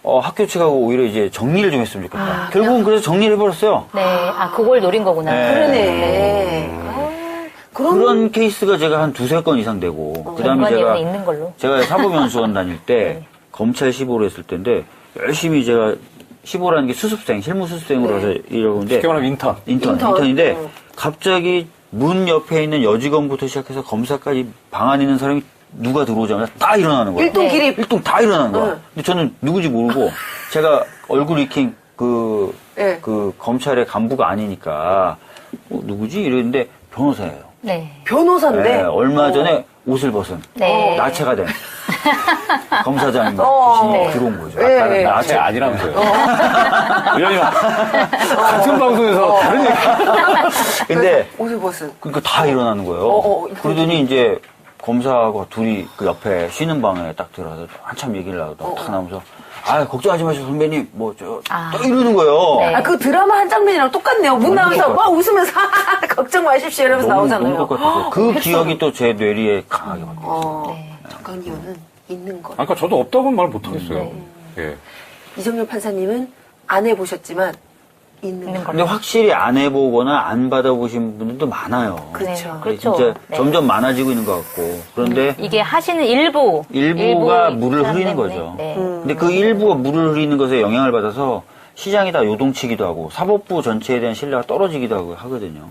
S2: 학교 측하고 오히려 이제 정리를 좀 했으면 좋겠다. 결국은 그래서 정리를 해버렸어요.
S1: 네. 아, 그걸 노린 거구나.
S2: 네.
S3: 그러네.
S2: 그런 케이스가 제가 한 두세 건 이상 되고 그다음에
S1: 연관이 있는 걸로.
S2: 제가 사법연수원 다닐 때 검찰 시보를 했을 때인데 열심히 제가 시보라는 게 수습생, 실무 수습생으로 해서 이러고 있는데
S4: 쉽게 말하면 인턴.
S2: 인턴인데 갑자기 문 옆에 있는 여직원부터 시작해서 검사까지 방 안에 있는 사람이 누가 들어오자마자 다 일어나는 거야.
S3: 일동 기립.
S2: 일동 다 일어나는 거야. 근데 저는 누구지 모르고 제가 얼굴 익힌 그 검찰의 간부가 아니니까 누구지 이랬는데 변호사예요.
S1: 네.
S3: 변호사인데.
S2: 네, 얼마 전에 옷을 벗은
S1: 네.
S2: 나체가 된 검사장이
S3: 네.
S2: 들어온 거죠.
S3: 네.
S2: 아까는
S4: 나체 아니라면서요. 의원님, 같은 방송에서 다른 얘기.
S2: 근데
S3: 옷을 벗은.
S2: 그러니까 다 일어나는 거예요. 그러더니 이제 검사하고 둘이 그 옆에 쉬는 방에 딱 들어가서 한참 얘기를 하다가 탁 나오면서 걱정하지 마시고 선배님 또 이러는 거예요.
S1: 네.
S3: 그 드라마 한 장면이랑 똑같네요. 문 나오면서 막 웃으면서 걱정 마십시오 이러면서 나오잖아요.
S2: 너무 똑같았어요. 그 기억이 또 제 뇌리에 강하게 박혀있어요.
S3: 네. 정강기호는 있는 거.
S4: 그러니까 저도 없다고는 말 못하겠어요. 예.
S3: 이정열 판사님은 안 해보셨지만 있는 거.
S2: 근데 확실히 안 해보거나 안 받아보신 분들도 많아요.
S3: 그렇죠.
S1: 그렇죠.
S2: 진짜
S1: 네.
S2: 점점 많아지고 있는 것 같고. 그런데
S1: 이게 하시는 일부가
S2: 일부가 물을
S1: 사람
S2: 흐리는
S1: 때문에.
S2: 거죠.
S1: 네.
S2: 근데 그 일부가 물을 흐리는 것에 영향을 받아서 시장이 다 요동치기도 하고 사법부 전체에 대한 신뢰가 떨어지기도 하거든요.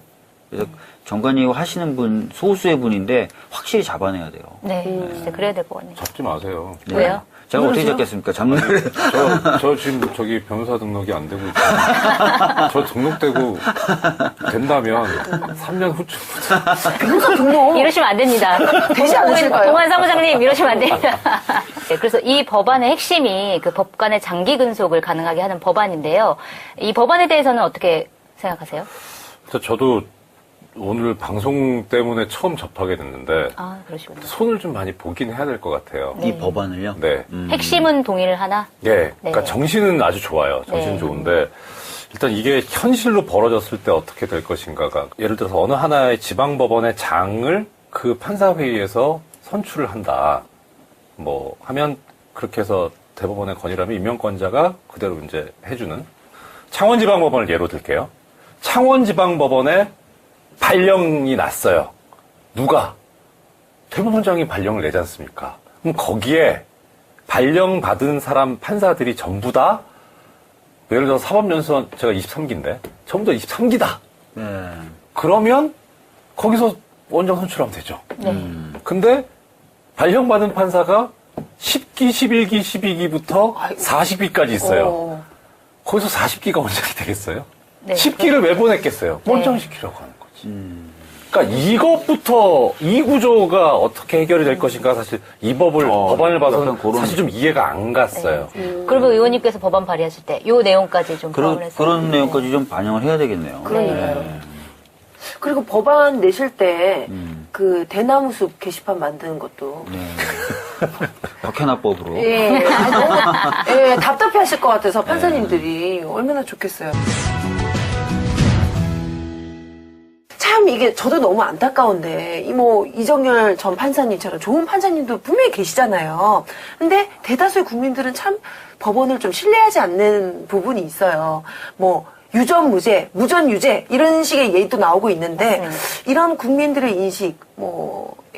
S2: 그래서 정관이고 하시는 분 소수의 분인데 확실히 잡아내야 돼요.
S1: 네. 진짜 그래야 될 것 같네요.
S4: 잡지 마세요.
S2: 네.
S1: 왜요?
S2: 제가 어떻게 잡겠습니까? 잡는
S4: 저 지금 저기 변호사 등록이 안 되고 있잖아요. 저 등록되고 된다면 3년 후쯤부터.
S3: 변호사 등록.
S1: 이러시면 안 됩니다.
S3: 되지 않으실까요?
S1: 동안 사무장님 이러시면 안 됩니다. 네, 그래서 이 법안의 핵심이 그 법관의 장기 근속을 가능하게 하는 법안인데요. 이 법안에 대해서는 어떻게 생각하세요?
S4: 저도 오늘 방송 때문에 처음 접하게 됐는데
S1: 아, 그러시군요.
S4: 손을 좀 많이 보긴 해야 될 것 같아요.
S2: 이 법안을요?
S4: 네.
S1: 핵심은 동의를 하나?
S4: 예. 그러니까
S1: 네.
S4: 정신은 아주 좋아요. 정신
S1: 네.
S4: 좋은데 일단 이게 현실로 벌어졌을 때 어떻게 될 것인가가 예를 들어서 어느 하나의 지방법원의 장을 그 판사회의에서 선출을 한다. 뭐 하면 그렇게 해서 대법원의 건의라면 임명권자가 그대로 이제 해주는 창원지방법원을 예로 들게요. 창원지방법원에 발령이 났어요. 누가? 대법원장이 발령을 내지 않습니까? 그럼 거기에 발령받은 사람 판사들이 전부 다 예를 들어 사법연수원 제가 23기인데 전부 다 23기다.
S2: 네.
S4: 그러면 거기서 원장 선출하면 되죠.
S1: 네.
S4: 근데 발령받은 판사가 10기, 11기, 12기부터 40기까지 있어요. 거기서 40기가 원장이 되겠어요?
S1: 네.
S4: 10기를 왜 보냈겠어요?
S1: 네.
S4: 원장시키려고 하는 거지. 그러니까 이것부터 이 구조가 어떻게 해결이 될 것인가 사실 이 법안을 봐서는
S2: 약간 그런-
S4: 사실 좀 이해가 안 갔어요.
S1: 그러면 의원님께서 법안 발의하실 때 이 내용까지 좀 포함을 해서
S2: 그런 내용까지 좀 반영을 해야 되겠네요.
S3: 그러니까요.
S2: 네.
S3: 그리고 법안 내실 때 그 대나무 숲 게시판 만드는 것도
S2: 네. 박현아법으로.
S3: 예, 너무 답답해 하실 것 같아서 판사님들이 얼마나 좋겠어요. 참 이게 저도 너무 안타까운데 이정열 전 판사님처럼 좋은 판사님도 분명히 계시잖아요. 근데 대다수의 국민들은 참 법원을 좀 신뢰하지 않는 부분이 있어요. 유전 무죄, 무전 유죄 이런 식의 얘기도 나오고 있는데
S1: 맞습니다.
S3: 이런 국민들의 인식에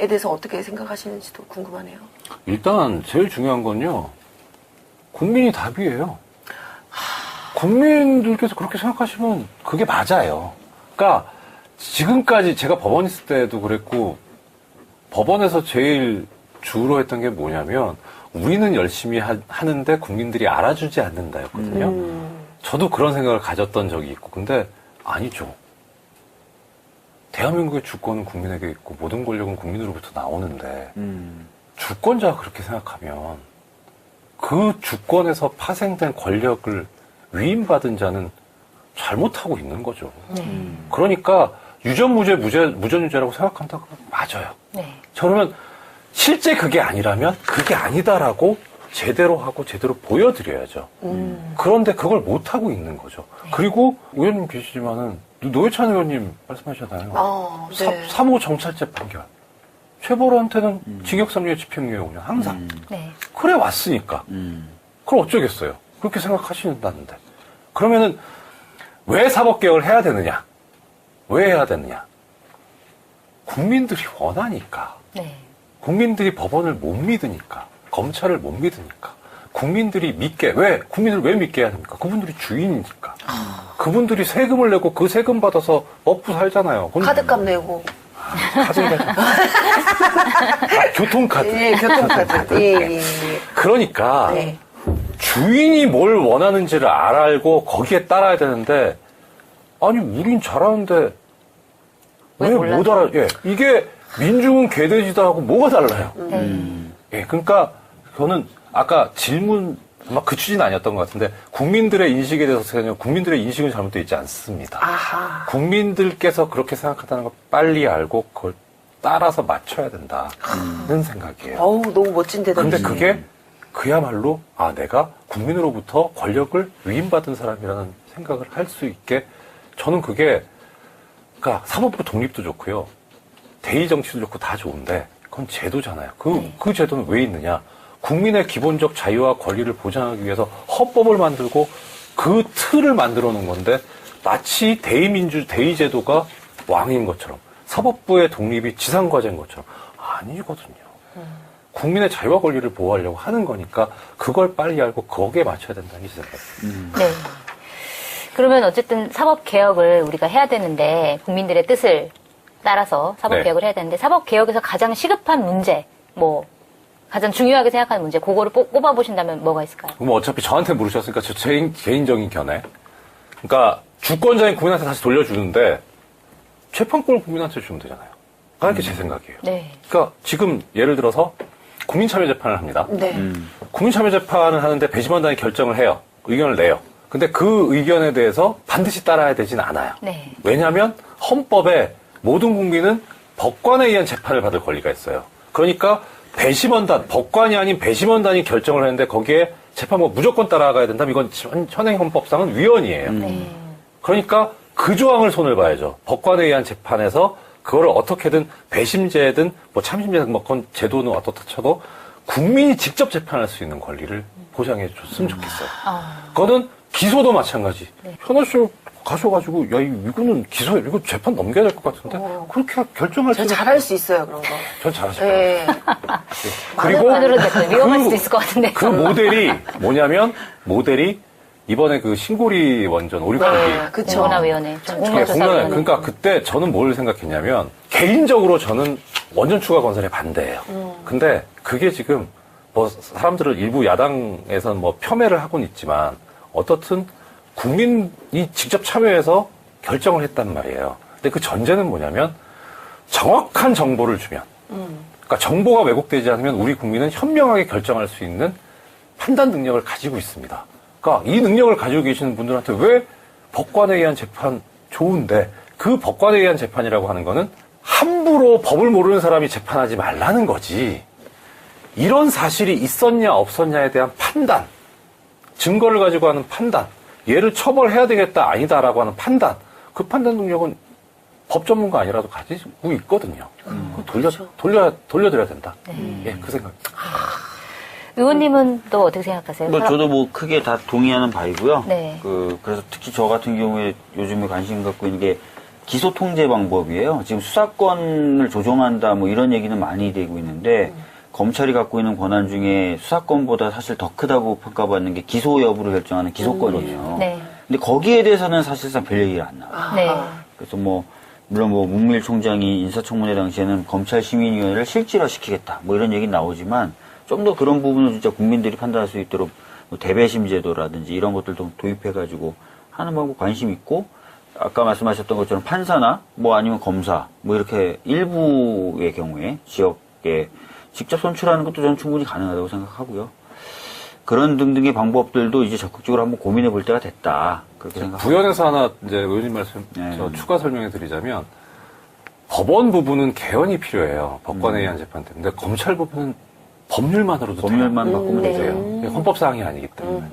S3: 대해서 어떻게 생각하시는지도 궁금하네요.
S4: 일단 제일 중요한 건요. 국민이 답이에요. 국민들께서 그렇게 생각하시면 그게 맞아요. 그러니까 지금까지 제가 법원 있을 때도 그랬고 법원에서 제일 주로 했던 게 뭐냐면 우리는 열심히 하는데 국민들이 알아주지 않는다였거든요. 저도 그런 생각을 가졌던 적이 있고 근데 아니죠. 대한민국의 주권은 국민에게 있고 모든 권력은 국민으로부터 나오는데 주권자가 그렇게 생각하면 그 주권에서 파생된 권력을 위임받은 자는 잘못하고 있는 거죠. 그러니까 유전무죄, 무전유죄라고 생각한다고 맞아요.
S1: 네.
S4: 그러면 실제 그게 아니라면 그게 아니다라고 제대로 하고 제대로 보여드려야죠. 그런데 그걸 못하고 있는 거죠. 그리고 의원님 계시지만은 노회찬 의원님 말씀하셨잖아요.
S3: 네.
S4: 3호 경찰제 판결. 최보로한테는 징역 3년의 집행유예 5년 항상.
S1: 네.
S4: 그래 왔으니까. 그럼 어쩌겠어요. 그렇게 생각하신다는데. 그러면은 왜 사법개혁을 해야 되느냐? 왜 해야 되느냐? 국민들이 원하니까.
S1: 네.
S4: 국민들이 법원을 못 믿으니까. 검찰을 못 믿으니까. 국민들이 국민을 왜 믿게 해야 됩니까? 그분들이 주인이니까. 그분들이 세금을 내고 그 세금 받아서 먹고 살잖아요.
S3: 카드값 내고.
S4: 교통카드.
S3: 예, 교통카드. 예.
S4: 그러니까
S3: 네.
S4: 주인이 뭘 원하는지를 알고 거기에 따라야 되는데 아니 우린 잘하는데 왜 못 알아? 예, 이게 민중은 개돼지다 하고 뭐가 달라요? 예, 그러니까 저는 아까 질문 아마 그 취지는 아니었던 것 같은데 국민들의 인식에 대해서 그냥 국민들의 인식은 잘못되어 있지 않습니다.
S3: 아하.
S4: 국민들께서 그렇게 생각한다는 걸 빨리 알고 그걸 따라서 맞춰야 된다는 생각이에요.
S3: 어우, 너무 멋진 대답이시네.
S4: 근데 그게 그야말로 내가 국민으로부터 권력을 위임받은 사람이라는 생각을 할 수 있게 저는 그게 그러니까 사법부 독립도 좋고요. 대의 정치도 좋고 다 좋은데 그건 제도잖아요. 그 제도는 왜 있느냐? 국민의 기본적 자유와 권리를 보장하기 위해서 헌법을 만들고 그 틀을 만들어 놓은 건데 마치 대의제도가 왕인 것처럼 사법부의 독립이 지상과제인 것처럼 아니거든요. 국민의 자유와 권리를 보호하려고 하는 거니까 그걸 빨리 알고 거기에 맞춰야 된다는 생각입니다.
S1: 네. 그러면 어쨌든 사법개혁을 우리가 해야 되는데 국민들의 뜻을 따라서 사법개혁을 해야 되는데 사법개혁에서 가장 시급한 문제, 가장 중요하게 생각하는 문제, 그거를 꼽아보신다면 뭐가 있을까요?
S4: 그럼 어차피 저한테 물으셨으니까 저 개인적인 견해. 그러니까 주권자인 국민한테 다시 돌려주는데 재판권을 국민한테 주면 되잖아요. 그게 제 생각이에요.
S1: 네.
S4: 그러니까 지금 예를 들어서 국민참여재판을 합니다.
S3: 네.
S4: 국민참여재판을 하는데 배심원단이 결정을 해요. 의견을 내요. 근데 그 의견에 대해서 반드시 따라야 되진 않아요.
S1: 네.
S4: 왜냐하면 헌법에 모든 국민은 법관에 의한 재판을 받을 권리가 있어요. 그러니까 배심원단, 법관이 아닌 배심원단이 결정을 했는데 거기에 재판부 무조건 따라가야 된다면 이건 현행 헌법상은 위헌이에요. 그러니까 그 조항을 손을 봐야죠. 법관에 의한 재판에서 그거를 어떻게든 배심제든 참심제든 그건 제도는 어떻다 쳐도 국민이 직접 재판할 수 있는 권리를 보장해 줬으면 좋겠어요. 그거는 기소도 마찬가지. 현아 씨 가셔가지고 이거는 이거 재판 넘겨야 될 것 같은데 그렇게 결정할
S3: 저
S4: 수
S3: 잘할 수 있어요, 그런 거.
S4: 전 잘하실 거예요.
S3: 네.
S4: 그리고
S1: 위험할 수도 있을 것 같은데.
S4: 그 모델이 뭐냐면 이번에 그 신고리 원전 오류풀기
S3: 그쵸.
S1: 공론화위원회, 공론조사위원회.
S4: 그러니까 그때 저는 뭘 생각했냐면 개인적으로 저는 원전 추가 건설에 반대예요. 근데 그게 지금 사람들을 일부 야당에서는 폄훼를 하고는 있지만 어떻든 국민이 직접 참여해서 결정을 했단 말이에요. 근데 그 전제는 뭐냐면 정확한 정보를 주면 그러니까 정보가 왜곡되지 않으면 우리 국민은 현명하게 결정할 수 있는 판단 능력을 가지고 있습니다. 그러니까 이 능력을 가지고 계시는 분들한테 왜 법관에 의한 재판 좋은데 그 법관에 의한 재판이라고 하는 거는 함부로 법을 모르는 사람이 재판하지 말라는 거지. 이런 사실이 있었냐 없었냐에 대한 판단, 증거를 가지고 하는 판단, 얘를 처벌해야 되겠다 아니다라고 하는 판단, 그 판단 능력은 법 전문가 아니라도 가지고 있거든요. 돌려드려야 된다. 예, 그 생각.
S1: 의원님은 또 어떻게 생각하세요?
S2: 저도 크게 다 동의하는 바이고요.
S1: 네.
S2: 그래서 특히 저 같은 경우에 요즘에 관심 갖고 있는 게 기소 통제 방법이에요. 지금 수사권을 조정한다 이런 얘기는 많이 되고 있는데 검찰이 갖고 있는 권한 중에 수사권보다 사실 더 크다고 평가받는 게 기소 여부를 결정하는 기소권이에요.
S1: 네.
S2: 근데 거기에 대해서는 사실상 별 얘기가 안 나와요.
S1: 네.
S2: 그래서 물론 뭐 문무일 총장이 인사청문회 당시에는 검찰시민위원회를 실질화시키겠다 뭐 이런 얘기 나오지만 좀 더 그런 부분은 진짜 국민들이 판단할 수 있도록 뭐 대배심 제도라든지 이런 것들도 도입해가지고 하는 방법 관심 있고 아까 말씀하셨던 것처럼 판사나 뭐 아니면 검사 뭐 이렇게 일부의 경우에 지역에 직접 선출하는 것도 저는 충분히 가능하다고 생각하고요. 그런 등등의 방법들도 이제 적극적으로 한번 고민해 볼 때가 됐다. 그렇게 생각합니다.
S4: 부연해서 하나 이제 의원님 말씀 저 추가 설명해 드리자면 법원 부분은 개헌이 필요해요. 법관에 의한 재판 때문에. 근데 검찰 부분은 법률만으로도
S2: 법률만
S4: 돼요.
S2: 바꾸면
S1: 네.
S2: 되세요.
S4: 헌법 사항이 아니기 때문에.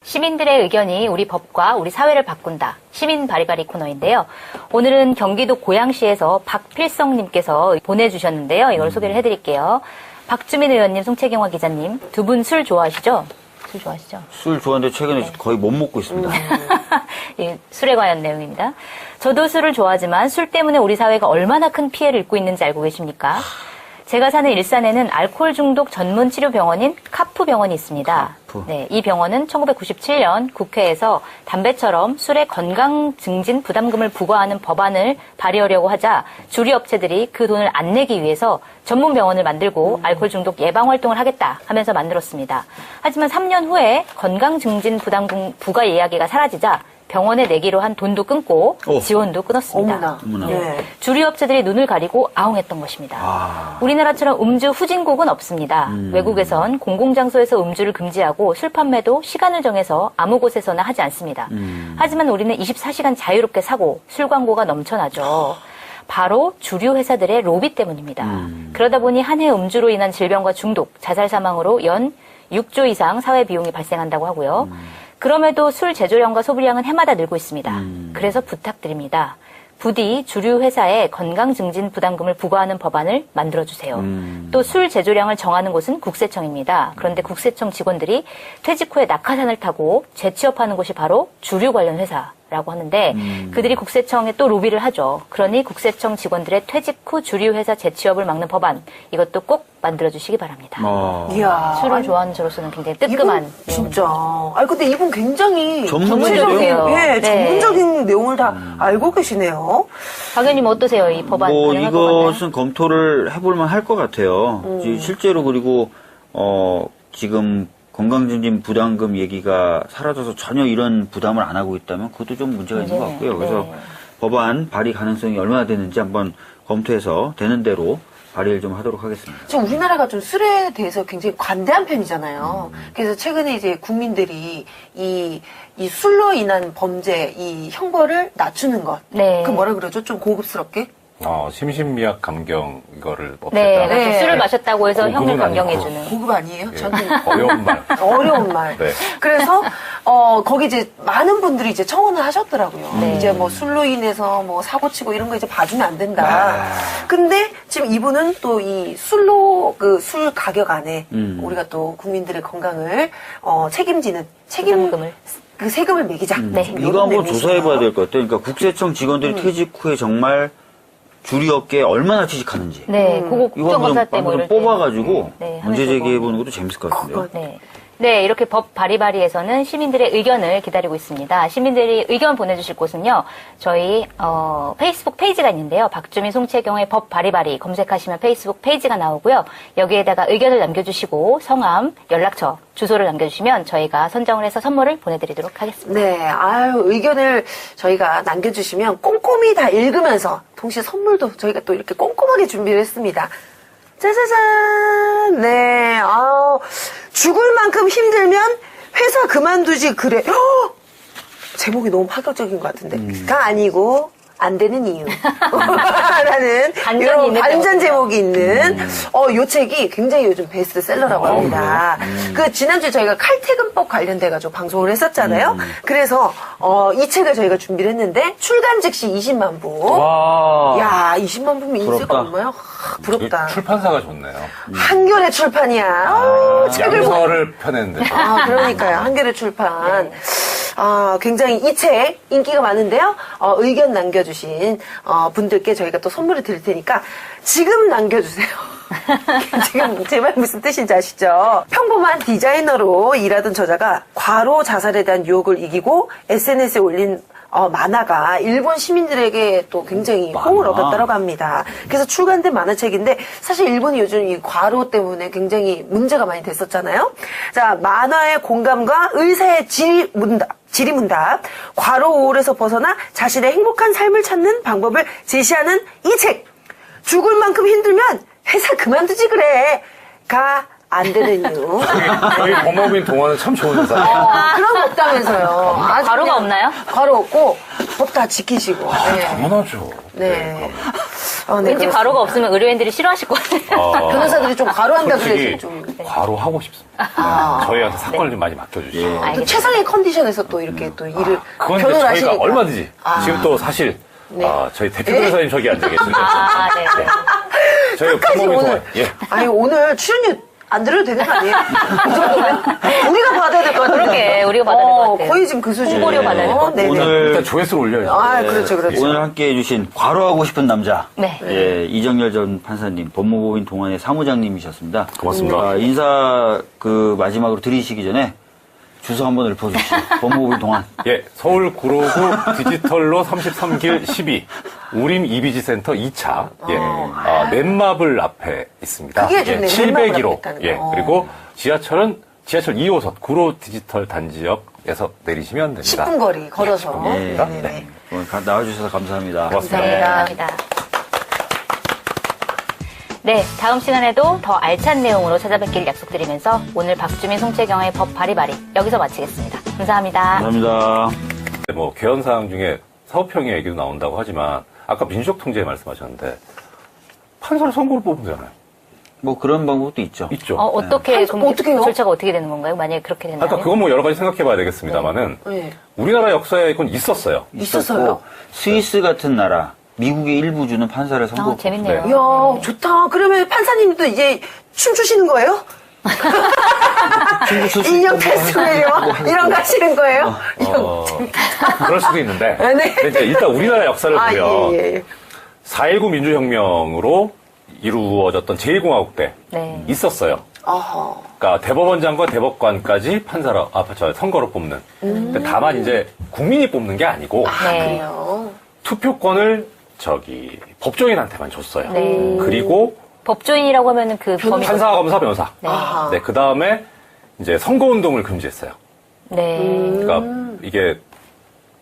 S1: 시민들의 의견이 우리 법과 우리 사회를 바꾼다. 시민 바리바리 코너인데요. 오늘은 경기도 고양시에서 박필성님께서 보내주셨는데요. 이걸 소개를 해드릴게요. 박주민 의원님, 송채경화 기자님, 두 분 술 좋아하시죠? 술 좋아하시죠?
S2: 술 좋아하는데 최근에 거의 못 먹고 있습니다.
S1: 이 술에 관한 내용입니다. 저도 술을 좋아하지만 술 때문에 우리 사회가 얼마나 큰 피해를 입고 있는지 알고 계십니까? 제가 사는 일산에는 알코올 중독 전문 치료 병원인 카프 병원이 있습니다.
S2: 카프.
S1: 네, 이 병원은 1997년 국회에서 담배처럼 술의 건강 증진 부담금을 부과하는 법안을 발의하려고 하자 주류 업체들이 그 돈을 안 내기 위해서 전문 병원을 만들고 알코올 중독 예방 활동을 하겠다 하면서 만들었습니다. 하지만 3년 후에 건강 증진 부담금 부과 이야기가 사라지자 병원에 내기로 한 돈도 끊고 지원도 끊었습니다.
S3: 어머나.
S1: 네. 주류 업체들이 눈을 가리고 아웅했던 것입니다.
S2: 아.
S1: 우리나라처럼 음주 후진국은 없습니다. 외국에선 공공장소에서 음주를 금지하고 술 판매도 시간을 정해서 아무 곳에서나 하지 않습니다. 하지만 우리는 24시간 자유롭게 사고 술 광고가 넘쳐나죠. 바로 주류 회사들의 로비 때문입니다. 그러다 보니 한 해 음주로 인한 질병과 중독, 자살 사망으로 연 6조 이상 사회 비용이 발생한다고 하고요. 그럼에도 술 제조량과 소비량은 해마다 늘고 있습니다. 그래서 부탁드립니다. 부디 주류 회사에 건강 증진 부담금을 부과하는 법안을 만들어주세요. 또 술 제조량을 정하는 곳은 국세청입니다. 그런데 국세청 직원들이 퇴직 후에 낙하산을 타고 재취업하는 곳이 바로 주류 관련 회사라고 하는데 그들이 국세청에 또 로비를 하죠. 그러니 국세청 직원들의 퇴직 후 주류 회사 재취업을 막는 법안 이것도 꼭 만들어주시기 바랍니다.
S3: 이야.
S1: 술을 좋아하는 저로서는 굉장히 뜨끔한
S3: 이분 진짜. 아니 근데 이분 굉장히
S2: 전문적이에요.
S3: 예,
S1: 네.
S3: 전문적인 내용을 다 알고 계시네요.
S1: 박 의원님 어떠세요? 이 법안
S2: 뭐
S1: 가능할 것 같나요?
S2: 이것은 검토를 해볼만 할 것 같아요. 실제로 그리고 지금 건강증진 부담금 얘기가 사라져서 전혀 이런 부담을 안 하고 있다면 그것도 좀 문제가 있는 것 같고요. 그래서
S1: 네.
S2: 법안 발의 가능성이 얼마나 되는지 한번 검토해서 되는 대로 발의를 좀 하도록 하겠습니다.
S3: 지금 우리나라가 좀 술에 대해서 굉장히 관대한 편이잖아요. 그래서 최근에 이제 국민들이 이 술로 인한 범죄, 이 형벌을 낮추는 것.
S1: 네.
S3: 그 뭐라 그러죠? 좀 고급스럽게?
S4: 심신미약 감경 이거를 없앴다.
S1: 네, 맞아요.
S3: 네.
S1: 술을 마셨다고 해서
S4: 고급은
S1: 형을
S4: 아니고.
S1: 감경해주는.
S3: 고급 아니에요?
S4: 예,
S3: 저는
S4: 어려운 말.
S3: 어려운 말.
S4: 네.
S3: 그래서 거기 이제 많은 분들이 이제 청원을 하셨더라고요.
S1: 네.
S3: 이제 뭐 술로 인해서 뭐 사고 치고 이런 거 이제 봐주면 안 된다. 근데 지금 이분은 또 이 술로 그 술 가격 안에 우리가 또 국민들의 건강을 책임지는
S1: 부담금을.
S3: 그 세금을 매기자.
S1: 네.
S3: 지금
S2: 이거
S3: 이런
S2: 한번
S3: 내용이시네요.
S2: 조사해봐야 될 것 같아요. 그러니까 국세청 직원들이 퇴직 후에 정말 주류업계에 얼마나 취직하는지.
S1: 네, 그거
S2: 이거
S1: 국정감사 때 뭐
S2: 한번
S1: 이럴 때.
S2: 뽑아가지고
S1: 네,
S2: 문제
S1: 하면서
S2: 제기해보는 것도 재밌을 것 같은데요.
S1: 네. 네, 이렇게 법 바리바리에서는 시민들의 의견을 기다리고 있습니다. 시민들이 의견 보내주실 곳은요, 저희, 페이스북 페이지가 있는데요. 박주민, 송채경의 법 바리바리 검색하시면 페이스북 페이지가 나오고요. 여기에다가 의견을 남겨주시고, 성함, 연락처, 주소를 남겨주시면 저희가 선정을 해서 선물을 보내드리도록 하겠습니다.
S3: 네, 아유, 의견을 저희가 남겨주시면 꼼꼼히 다 읽으면서 동시에 선물도 저희가 또 이렇게 꼼꼼하게 준비를 했습니다. 짜자잔! 네, 죽을 만큼 힘들면 회사 그만두지 그래. 제목이 너무 파격적인 것 같은데. 가 아니고, 안 되는 이유. 라는
S1: 반전이
S3: 이런
S1: 있는
S3: 반전
S1: 제목이네요.
S3: 제목이 있는 요 책이 굉장히 요즘 베스트셀러라고 합니다. 그 지난주에 저희가 칼퇴근법 관련돼가지고 방송을 했었잖아요. 그래서 이 책을 저희가 준비를 했는데 출간 즉시 20만 부.
S4: 와.
S3: 야, 20만 부면 인쇄가
S2: 부럽다.
S3: 얼마야? 부럽다.
S4: 출판사가 좋네요.
S3: 한겨레 출판이야. 책을
S4: 양서를 펴냈는데.
S3: 그러니까요. 한겨레 출판. 굉장히 이 책 인기가 많은데요. 의견 남겨주신 분들께 저희가 또 선물을 드릴 테니까 지금 남겨주세요. 지금 제 말 무슨 뜻인지 아시죠? 평범한 디자이너로 일하던 저자가 과로 자살에 대한 유혹을 이기고 SNS에 올린 만화가 일본 시민들에게 또 굉장히 호응을 얻었다고 합니다. 그래서 출간된 만화책인데 사실 일본이 요즘 이 과로 때문에 굉장히 문제가 많이 됐었잖아요. 자, 만화의 공감과 의사의 지리문답, 과로 우울에서 벗어나 자신의 행복한 삶을 찾는 방법을 제시하는 이 책. 죽을 만큼 힘들면 회사 그만두지 그래. 가 안 되는 이유.
S4: 저희 법무부인 동화는 참 좋은 회사예요.
S3: 그런 거 없다면서요. 아주
S1: 과로가
S3: 그냥
S1: 없나요?
S3: 과로 없고 법 다 지키시고. 네.
S4: 당연하죠.
S3: 네.
S1: 왠지
S3: 그렇습니다.
S1: 과로가 없으면 의료인들이 싫어하실 것 같아요.
S3: 변호사들이 좀 과로한다
S4: 솔직히
S3: 그래서 좀.
S4: 과로 하고 싶습니다. 네. 저희한테 사건을 좀 많이 맡겨주시죠.
S2: 예.
S3: 또
S1: 알겠습니다.
S3: 최상의 컨디션에서 또 이렇게 또 일을
S4: 그건 이제
S3: 변호를
S4: 저희가
S3: 하시니까.
S4: 얼마든지 지금 또 사실
S3: 네.
S4: 저희 대표 변호사님 저기 앉아 계신데
S1: 아, 네.
S4: 저희
S3: 끝까지
S4: 법무부인 동화
S3: 오늘.
S4: 예.
S3: 아니, 오늘 출연료 안 들어도 되는 거 아니에요? 이 정도면? 우리가 받아야 될 것 같아요.
S1: 그러게, 우리가 받아야 될것 같아요.
S3: 거의 지금 그 수준.
S1: 홍보료 받아야 될것 같아요.
S3: 네네.
S2: 오늘
S4: 일단 조회수를 올려야죠.
S3: 아, 그렇죠, 그렇죠.
S2: 오늘 함께 해주신 과로하고 싶은 남자.
S1: 네.
S2: 예, 이정열 전 판사님, 법무법인 동안의 사무장님이셨습니다.
S4: 고맙습니다.
S2: 인사 마지막으로 드리시기 전에 주소 한번 읊어주시죠. 법무법인 동안.
S4: 예, 서울 구로구 디지털로 33길 12 우림 이비지센터 2차 넷마블 앞에 있습니다.
S3: 그게 좋네, 넷마블 앞에
S4: 701호.
S3: 있다는
S4: 예,
S3: 거.
S4: 그리고 지하철은 지하철 2호선 구로 디지털 단지역에서 내리시면 됩니다.
S3: 10분 거리 걸어서.
S2: 예,
S3: 네네네.
S2: 오늘 나와주셔서 감사합니다.
S4: 고맙습니다.
S3: 감사합니다.
S1: 네, 다음 시간에도 더 알찬 내용으로 찾아뵙길 약속드리면서 오늘 박주민, 송채경의 법 바리바리 여기서 마치겠습니다. 감사합니다.
S2: 감사합니다.
S4: 뭐 개헌 사항 중에 사법평의 얘기도 나온다고 하지만 아까 민주적 통제 말씀하셨는데 판사를 선고를 뽑으면 되잖아요.
S2: 뭐 그런 방법도 있죠.
S4: 있죠.
S1: 어떻게, 그럼
S3: 어떻게요?
S1: 절차가 어떻게 되는 건가요? 만약에 그렇게 된다면?
S4: 아까 그건 뭐 여러 가지 생각해 봐야 되겠습니다만은
S3: 네.
S4: 우리나라 역사에 그건 있었어요.
S3: 있었어요?
S2: 스위스 같은 나라, 미국의 일부 주는 판사를 선고.
S1: 재밌네요.
S3: 이야, 좋다. 그러면 판사님도 이제 춤추시는 거예요? 인형 테스트를요? 이런 거 하시는 거예요?
S4: 그럴 수도 있는데.
S3: 네.
S4: 근데 이제 일단 우리나라 역사를
S3: 아,
S4: 보면
S3: 예.
S4: 4.19 민주혁명으로 이루어졌던 제1공화국 때
S1: 네.
S4: 있었어요.
S3: 어허.
S4: 그러니까 대법원장과 대법관까지 선거로 뽑는. 근데 다만 이제 국민이 뽑는 게 아니고
S1: 네.
S3: 그래요.
S4: 투표권을 법조인한테만 줬어요.
S1: 네.
S4: 그리고
S1: 법조인이라고 하면은 그 범위.
S4: 판사, 검사, 변호사.
S1: 네.
S3: 아하.
S4: 네, 그 다음에 이제 선거운동을 금지했어요.
S1: 네.
S4: 그러니까 이게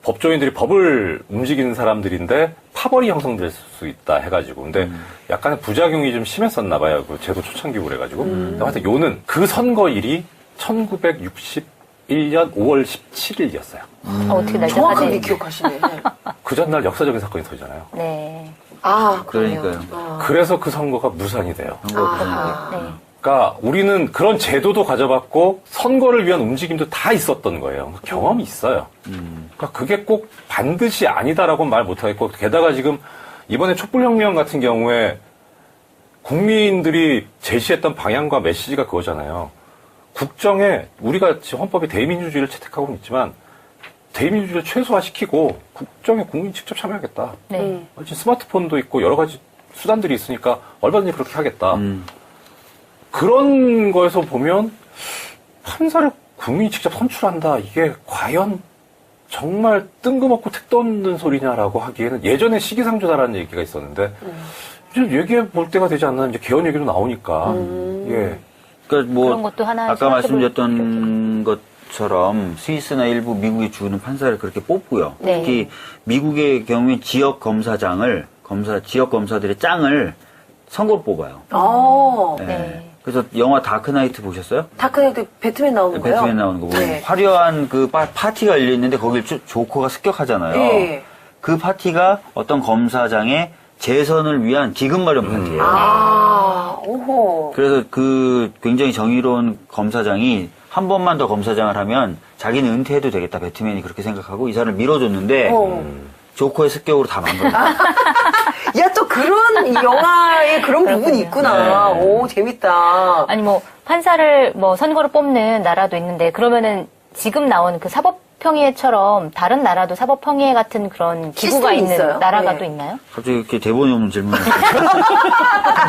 S4: 법조인들이 법을 움직이는 사람들인데 파벌이 형성될 수 있다 해가지고 근데 약간의 부작용이 좀 심했었나 봐요. 그 제도 초창기고 그래가지고 근데 하여튼 요는 그 선거일이 1961년 5월 17일이었어요.
S1: 어떻게 날짜
S3: 정확하게
S1: 사진.
S3: 기억하시네.
S4: 그 전날 역사적인 사건이 터지잖아요.
S1: 네.
S3: 아,
S2: 그러니까요.
S4: 그래서 그 선거가 무산이 돼요.
S3: 아.
S1: 네.
S4: 그러니까 우리는 그런 제도도 가져봤고 선거를 위한 움직임도 다 있었던 거예요. 경험이 있어요. 그러니까 그게 꼭 반드시 아니다라고는 말 못하겠고 게다가 지금 이번에 촛불혁명 같은 경우에 국민들이 제시했던 방향과 메시지가 그거잖아요. 국정에 우리가 지금 헌법에 대의민주주의를 채택하고는 있지만 대의민주주의를 최소화시키고 국정에 국민이 직접 참여하겠다.
S1: 네.
S4: 지금 스마트폰도 있고 여러 가지 수단들이 있으니까 얼마든지 그렇게 하겠다. 그런 거에서 보면 판사를 국민이 직접 선출한다. 이게 과연 정말 뜬금없고 택도 없는 소리냐라고 하기에는 예전에 시기상조다라는 얘기가 있었는데 이제 얘기해 볼 때가 되지 않나 이제 개헌 얘기도 나오니까 예.
S2: 그러니까 뭐
S1: 그런 것도 하나
S2: 아까
S1: 생각해볼
S2: 말씀드렸던 것처럼 스위스나 일부 미국이 주는 판사를 그렇게 뽑고요.
S1: 네.
S2: 특히 미국의 경우에 지역 검사들의 짱을 선거로 뽑아요.
S3: 어.
S1: 네.
S2: 그래서 영화 다크나이트 보셨어요?
S3: 다크나이트 배트맨 나오는 거예요?
S2: 배트맨 나오는 거 보면
S3: 네.
S2: 화려한 그 파티가 열려 있는데 거길 조커가 습격하잖아요.
S3: 예.
S2: 그 파티가 어떤 검사장의 재선을 위한 기금 마련 파티예요.
S3: 아, 오호.
S2: 그래서 그 굉장히 정의로운 검사장이 한 번만 더 검사장을 하면 자기는 은퇴해도 되겠다. 배트맨이 그렇게 생각하고 이 사람을 밀어줬는데 조커의 습격으로 다 망가졌어요.
S3: 야, 또 그런 영화에 그런 부분이 있구나.
S2: 네.
S3: 오, 재밌다.
S1: 아니 뭐 판사를 뭐 선거로 뽑는 나라도 있는데 그러면은 지금 나온 그 사법평의회처럼 다른 나라도 사법평의회 같은 그런 기구가
S3: 시스템이
S1: 있는
S3: 있어요?
S1: 나라가
S3: 네.
S1: 또 있나요?
S2: 갑자기 이렇게 대본이 없는 질문을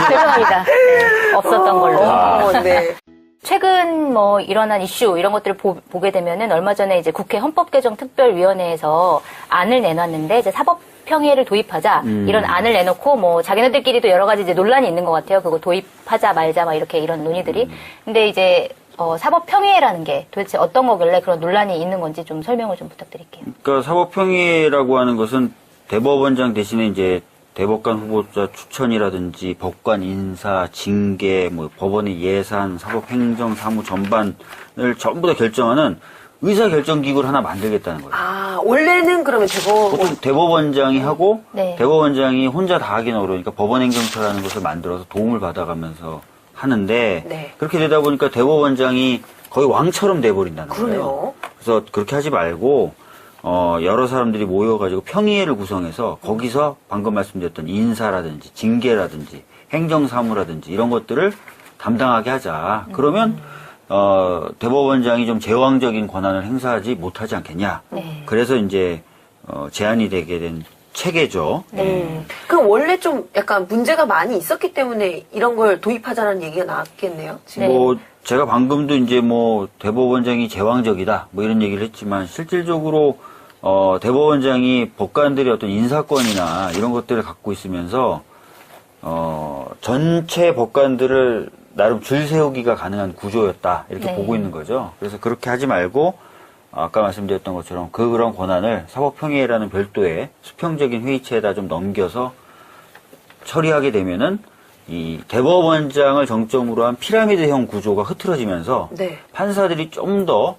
S1: 죄송합니다. 네, 없었던 걸로.
S3: 네.
S1: 최근 뭐 일어난 이슈 이런 것들을 보게 되면은 얼마 전에 이제 국회 헌법개정특별위원회에서 안을 내놨는데 이제 사법평의회를 도입하자 이런 안을 내놓고 뭐 자기네들끼리도 여러 가지 이제 논란이 있는 것 같아요. 그거 도입하자 말자 막 이렇게 이런 논의들이. 근데 이제 사법평의회라는 게 도대체 어떤 거길래 그런 논란이 있는 건지 좀 설명을 좀 부탁드릴게요.
S2: 그러니까 사법평의라고 하는 것은 대법원장 대신에 이제 대법관 후보자 추천이라든지 법관 인사, 징계, 뭐 법원의 예산, 사법행정, 사무 전반을 전부 다 결정하는 의사결정기구를 하나 만들겠다는 거예요.
S3: 아, 원래는 그러면
S2: 보통 대법원장이 하고
S1: 네.
S2: 대법원장이 혼자 다 하기는 어려우니까 법원행정처라는 것을 만들어서 도움을 받아가면서 하는데
S3: 네.
S2: 그렇게 되다 보니까 대법원장이 거의 왕처럼 돼버린다는 거예요.
S3: 그러네요.
S2: 그래서 그렇게 하지 말고 여러 사람들이 모여가지고 평의회를 구성해서 거기서 방금 말씀드렸던 인사라든지 징계라든지 행정사무라든지 이런 것들을 담당하게 하자. 그러면 대법원장이 좀 제왕적인 권한을 행사하지 못하지 않겠냐.
S1: 네.
S2: 그래서 이제 제안이 되게 된 체계죠.
S3: 그럼 원래 좀 약간 문제가 많이 있었기 때문에 이런 걸 도입하자는 얘기가 나왔겠네요. 지금.
S1: 네.
S2: 뭐 제가 방금도 이제 뭐 대법원장이 제왕적이다 뭐 이런 얘기를 했지만 실질적으로 대법원장이 법관들의 어떤 인사권이나 이런 것들을 갖고 있으면서 전체 법관들을 나름 줄 세우기가 가능한 구조였다 이렇게
S1: 네.
S2: 보고 있는 거죠. 그래서 그렇게 하지 말고 아까 말씀드렸던 것처럼 그런 권한을 사법평의회라는 별도의 수평적인 회의체에다 좀 넘겨서 처리하게 되면은 이 대법원장을 정점으로 한 피라미드형 구조가 흐트러지면서
S3: 네.
S2: 판사들이 좀 더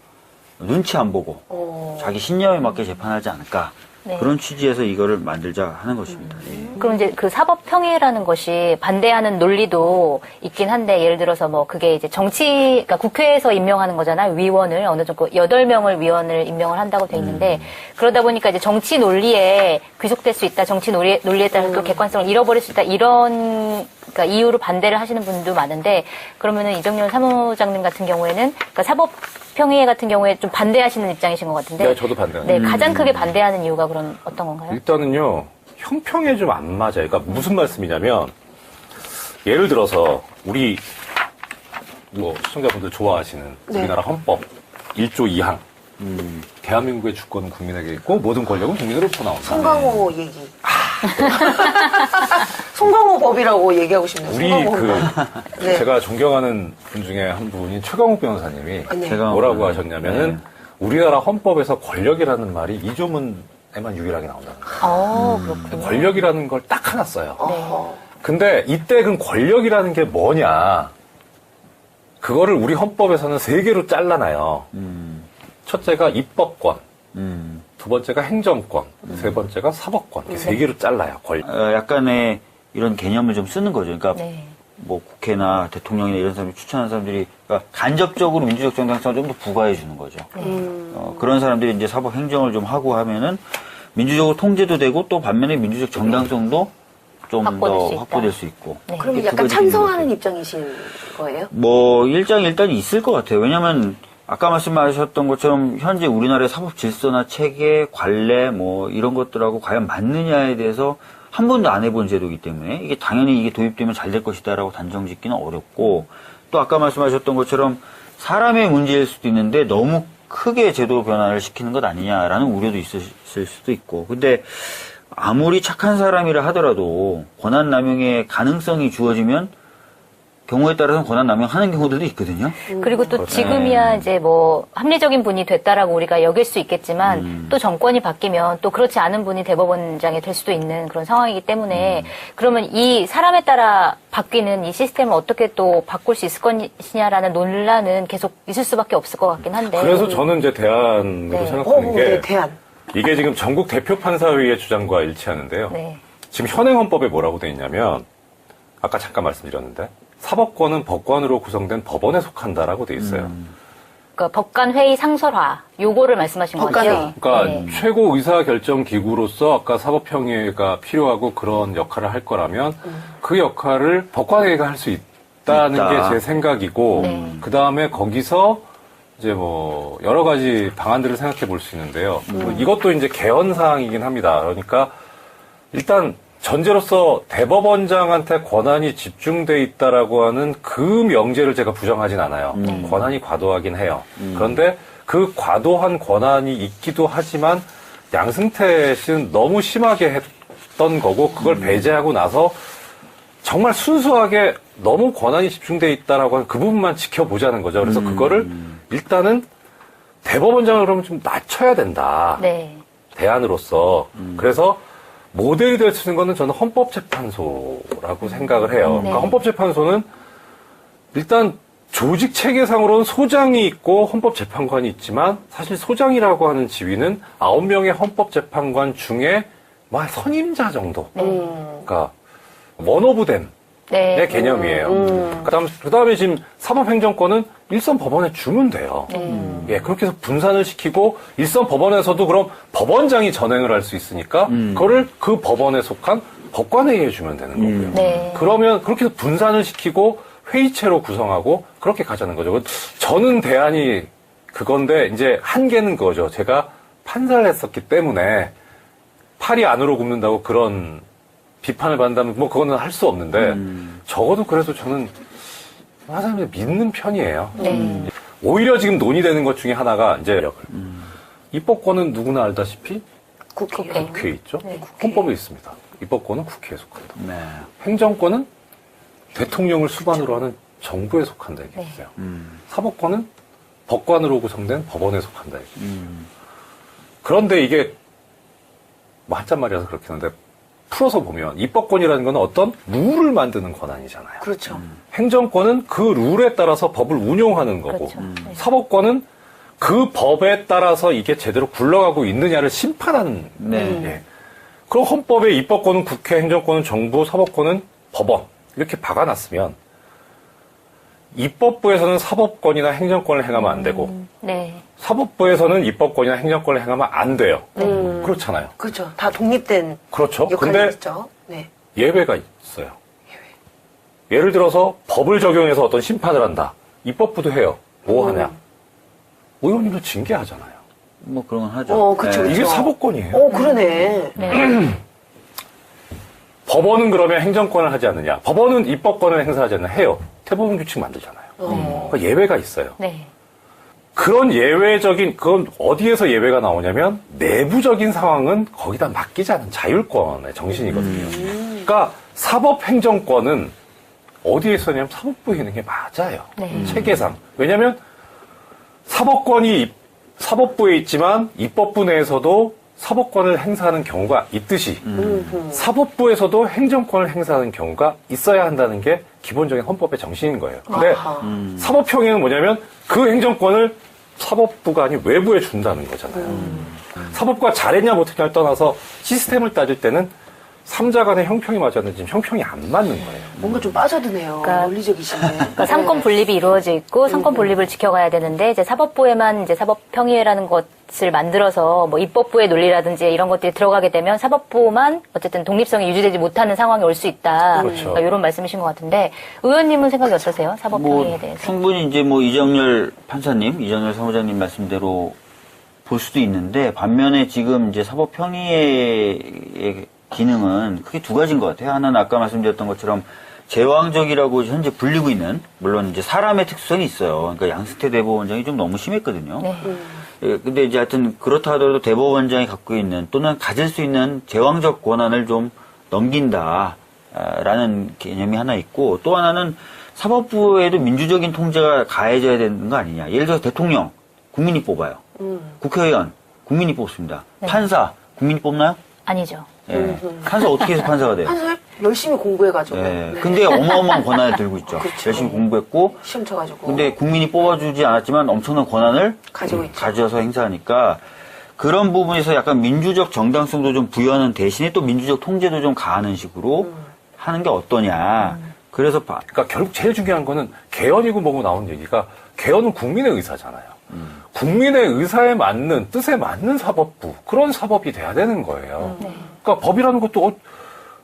S2: 눈치 안 보고 자기 신념에 맞게 재판하지 않을까
S1: 네.
S2: 그런 취지에서 이거를 만들자 하는 것입니다. 예.
S1: 그럼 이제 그 사법평의라는 것이 반대하는 논리도 있긴 한데 예를 들어서 뭐 그게 이제 그러니까 국회에서 임명하는 거잖아요. 위원을 어느 정도 8명을 위원을 임명을 한다고 돼 있는데 그러다 보니까 이제 정치 논리에 귀속될 수 있다. 정치 논리에 따라서 또 객관성을 잃어버릴 수 있다. 이런 그러니까 이유로 반대를 하시는 분도 많은데 그러면은 이정렬 사무장님 같은 경우에는 그러니까 사법평의회 같은 경우에 좀 반대하시는 입장이신 것 같은데
S4: 네, 저도 반대합니다.
S1: 네, 가장 크게 반대하는 이유가 그럼 어떤 건가요?
S4: 일단은요, 형평에 좀 안 맞아요. 그러니까 무슨 말씀이냐면, 예를 들어서, 우리, 뭐, 시청자분들 좋아하시는
S3: 네.
S4: 우리나라 헌법 1조 2항. 대한민국의 주권은 국민에게 있고, 모든 권력은 국민으로부터 나온다.
S3: 송강호 얘기. 송강호 법이라고 얘기하고 싶네요.
S4: 우리
S3: 송강호 법. 네.
S4: 제가 존경하는 분 중에 한 분인 최강욱 변호사님이
S3: 네.
S4: 뭐라고 하셨냐면은, 우리나라 헌법에서 권력이라는 말이 이조문에만 유일하게 나온다는 거예요.
S1: 그렇군요.
S4: 권력이라는 걸 딱 하나 써요.
S3: 어허.
S4: 근데 이때 그 권력이라는 게 뭐냐? 그거를 우리 헌법에서는 3개로 잘라놔요. 첫째가 입법권, 두 번째가 행정권, 세 번째가 사법권. 이렇게 3개로 잘라요.
S2: 약간의 이런 개념을 좀 쓰는 거죠. 그러니까
S1: 네.
S2: 뭐 국회나 대통령이나 이런 사람이 추천한 사람들이 그러니까 간접적으로 민주적 정당성을 좀 더 부과해 주는 거죠. 그런 사람들이 이제 사법 행정을 좀 하고 하면은 민주적으로 통제도 되고 또 반면에 민주적 정당성도 좀 더 확보될 수 있고.
S1: 네.
S3: 그럼
S2: 이게 두
S3: 약간
S2: 가지
S3: 찬성하는
S2: 기능이
S3: 입장이신 거예요?
S2: 뭐 일단 있을 것 같아요. 왜냐하면 아까 말씀하셨던 것처럼 현재 우리나라의 사법 질서나 체계, 관례 뭐 이런 것들하고 과연 맞느냐에 대해서 한 번도 안 해본 제도이기 때문에 이게 당연히 이게 도입되면 잘 될 것이다라고 단정짓기는 어렵고 또 아까 말씀하셨던 것처럼 사람의 문제일 수도 있는데 너무 크게 제도 변화를 시키는 것 아니냐라는 우려도 있을 수도 있고 근데 아무리 착한 사람이라 하더라도 권한 남용의 가능성이 주어지면 경우에 따라서는 권한 남용하는 경우들도 있거든요.
S1: 그리고 또 지금이야 이제 뭐 합리적인 분이 됐다라고 우리가 여길 수 있겠지만 또 정권이 바뀌면 또 그렇지 않은 분이 대법원장이 될 수도 있는 그런 상황이기 때문에 그러면 이 사람에 따라 바뀌는 이 시스템을 어떻게 또 바꿀 수 있을 것이냐라는 논란은 계속 있을 수밖에 없을 것 같긴 한데.
S4: 그래서 저는 이제 대안으로
S1: 네.
S4: 생각하는 게
S3: 네, 대안.
S4: 이게 지금 전국 대표 판사회의의 주장과 일치하는데요.
S1: 네.
S4: 지금 현행 헌법에 뭐라고 돼 있냐면 아까 잠깐 말씀드렸는데 사법권은 법관으로 구성된 법원에 속한다라고 돼 있어요.
S1: 그러니까 법관 회의 상설화 요거를 말씀하신
S3: 법관
S1: 거죠.
S3: 회의.
S4: 그러니까
S1: 네.
S4: 최고 의사결정 기구로서 아까 사법평의회가 필요하고 그런 역할을 할 거라면 그 역할을 법관회의가 할 수 있다는
S2: 있다.
S4: 게 제 생각이고
S1: 네.
S4: 그 다음에 거기서 이제 뭐 여러 가지 방안들을 생각해 볼 수 있는데요. 이것도 이제 개헌 사항이긴 합니다. 그러니까 일단 전제로서 대법원장한테 권한이 집중돼 있다라고 하는 그 명제를 제가 부정하진 않아요. 권한이 과도하긴 해요. 그런데 그 과도한 권한이 있기도 하지만 양승태 씨는 너무 심하게 했던 거고 그걸 배제하고 나서 정말 순수하게 너무 권한이 집중돼 있다라고 하는 그 부분만 지켜보자는 거죠. 그래서 그거를 일단은 대법원장을 그러면 좀 낮춰야 된다.
S1: 네.
S4: 대안으로서. 그래서 모델이 될 수 있는 거는 저는 헌법재판소라고 생각을 해요. 그러니까 헌법재판소는 일단 조직 체계상으로는 소장이 있고 헌법재판관이 있지만 사실 소장이라고 하는 지위는 9명의 헌법재판관 중에 막 선임자 정도. 그러니까 원오브댐의
S1: 네.
S4: 개념이에요. 그다음에 지금 사법행정권은 일선 법원에 주면 돼요. 예, 그렇게 해서 분산을 시키고 일선 법원에서도 그럼 법원장이 전행을 할 수 있으니까 그거를 그 법원에 속한 법관회의에 주면 되는 거고요.
S1: 네.
S4: 그러면 그렇게 해서 분산을 시키고 회의체로 구성하고 그렇게 가자는 거죠. 저는 대안이 그건데 이제 한계는 그거죠. 제가 판사를 했었기 때문에 팔이 안으로 굽는다고 그런 비판을 받는다면 뭐 그거는 할 수 없는데 적어도 그래도 저는 사람들 믿는 편이에요.
S1: 네.
S4: 오히려 지금 논의되는 것 중에 하나가 이제 입법권은 누구나 알다시피
S3: 국회.
S4: 국회에 있죠.
S1: 네.
S4: 헌법에 있습니다. 입법권은 국회에 속한다.
S2: 네.
S4: 행정권은 대통령을 수반으로 하는 정부에 속한다
S1: 네.
S4: 얘기했어요. 사법권은 법관으로 구성된 법원에 속한다 얘기했어요. 그런데 이게 뭐 한자말이라서 그렇긴 한데 풀어서 보면 입법권이라는 건 어떤 룰을 만드는 권한이잖아요.
S3: 그렇죠.
S4: 행정권은 그 룰에 따라서 법을 운용하는 거고
S1: 그렇죠. 네.
S4: 사법권은 그 법에 따라서 이게 제대로 굴러가고 있느냐를 심판하는
S2: 네.
S4: 예. 그럼 헌법에 입법권은 국회, 행정권은 정부, 사법권은 법원 이렇게 박아놨으면 입법부에서는 사법권이나 행정권을 행하면 안 되고
S1: 네.
S4: 사법부에서는 입법권이나 행정권을 행하면 안 돼요. 그렇잖아요.
S3: 그렇죠. 다 독립된
S4: 그렇죠.
S3: 역할이
S4: 근데
S3: 있죠. 네.
S4: 예외가 있어요. 예를 들어서 법을 적용해서 어떤 심판을 한다. 입법부도 해요. 뭐 하냐? 의원님도 징계하잖아요.
S2: 뭐 그런 건 하죠.
S3: 그쵸,
S2: 네.
S3: 그쵸.
S4: 이게 사법권이에요.
S3: 그러네.
S1: 네.
S4: 법원은 그러면 행정권을 하지 않느냐? 법원은 입법권을 행사하지 않느냐? 해요. 대법원 규칙 만들잖아요. 그러니까 예외가 있어요.
S1: 네.
S4: 그런 예외적인, 그건 어디에서 예외가 나오냐면 내부적인 상황은 거기다 맡기지 않은 자율권의 정신이거든요. 그러니까 사법행정권은 어디에 있었냐면 사법부에 있는 게 맞아요.
S1: 네.
S4: 체계상. 왜냐하면 사법권이 사법부에 있지만 입법부 내에서도 사법권을 행사하는 경우가 있듯이 사법부에서도 행정권을 행사하는 경우가 있어야 한다는 게 기본적인 헌법의 정신인 거예요. 근데 사법형에는 뭐냐면 그 행정권을 사법부가 아닌 외부에 준다는 거잖아요. 사법부가 잘했냐 못했냐를 떠나서 시스템을 따질 때는 3자 간의 형평이 맞았는데 지금 형평이 안 맞는 거예요.
S3: 뭔가 좀 빠져드네요.
S1: 그러니까-
S3: 논리적이시네.
S1: 그러니까 삼권 분립이 이루어져 있고 삼권 분립을 지켜가야 되는데 이제 사법부에만 이제 사법평의회라는 것을 만들어서 뭐 입법부의 논리라든지 이런 것들이 들어가게 되면 사법부만 어쨌든 독립성이 유지되지 못하는 상황이 올 수 있다.
S4: 그렇죠.
S1: 그러니까 이런 말씀이신 것 같은데 의원님은 생각이 어떠세요? 사법평의에
S2: 뭐
S1: 대해서?
S2: 충분히 이제 뭐 이정열 판사님, 이정열 사무장님 말씀대로 볼 수도 있는데 반면에 지금 이제 사법평의의 기능은 크게 두 가지인 것 같아요. 하나는 아까 말씀드렸던 것처럼 제왕적이라고 현재 불리고 있는, 물론 이제 사람의 특수성이 있어요. 그러니까 양승태 대법원장이 좀 너무 심했거든요.
S1: 네.
S2: 예, 근데 이제 하여튼 그렇다 하더라도 대법원장이 갖고 있는 또는 가질 수 있는 제왕적 권한을 좀 넘긴다라는 개념이 하나 있고, 또 하나는 사법부에도 민주적인 통제가 가해져야 되는 거 아니냐. 예를 들어서 대통령 국민이 뽑아요. 국회의원 국민이 뽑습니다. 판사 국민이 뽑나요?
S1: 아니죠.
S2: 예. 판사 어떻게 해서 판사가 돼요?
S3: 판사를 열심히 공부해가지고.
S2: 예.
S3: 네.
S2: 근데 어마어마한 권한을 들고 있죠.
S3: 그렇죠.
S2: 열심히 공부했고,
S3: 시험 쳐가지고.
S2: 근데 국민이 뽑아주지 않았지만 엄청난 권한을
S3: 가지고 있죠.
S2: 가져서 행사하니까 그런 부분에서 약간 민주적 정당성도 좀 부여하는 대신에 또 민주적 통제도 좀 가하는 식으로 하는 게 어떠냐. 그래서
S4: 그러니까 결국 제일 중요한 거는 개헌이고 뭐고 나온 얘기가 개헌은 국민의 의사잖아요. 국민의 의사에 맞는 뜻에 맞는 사법부 그런 사법이 돼야 되는 거예요. 그러니까 법이라는 것도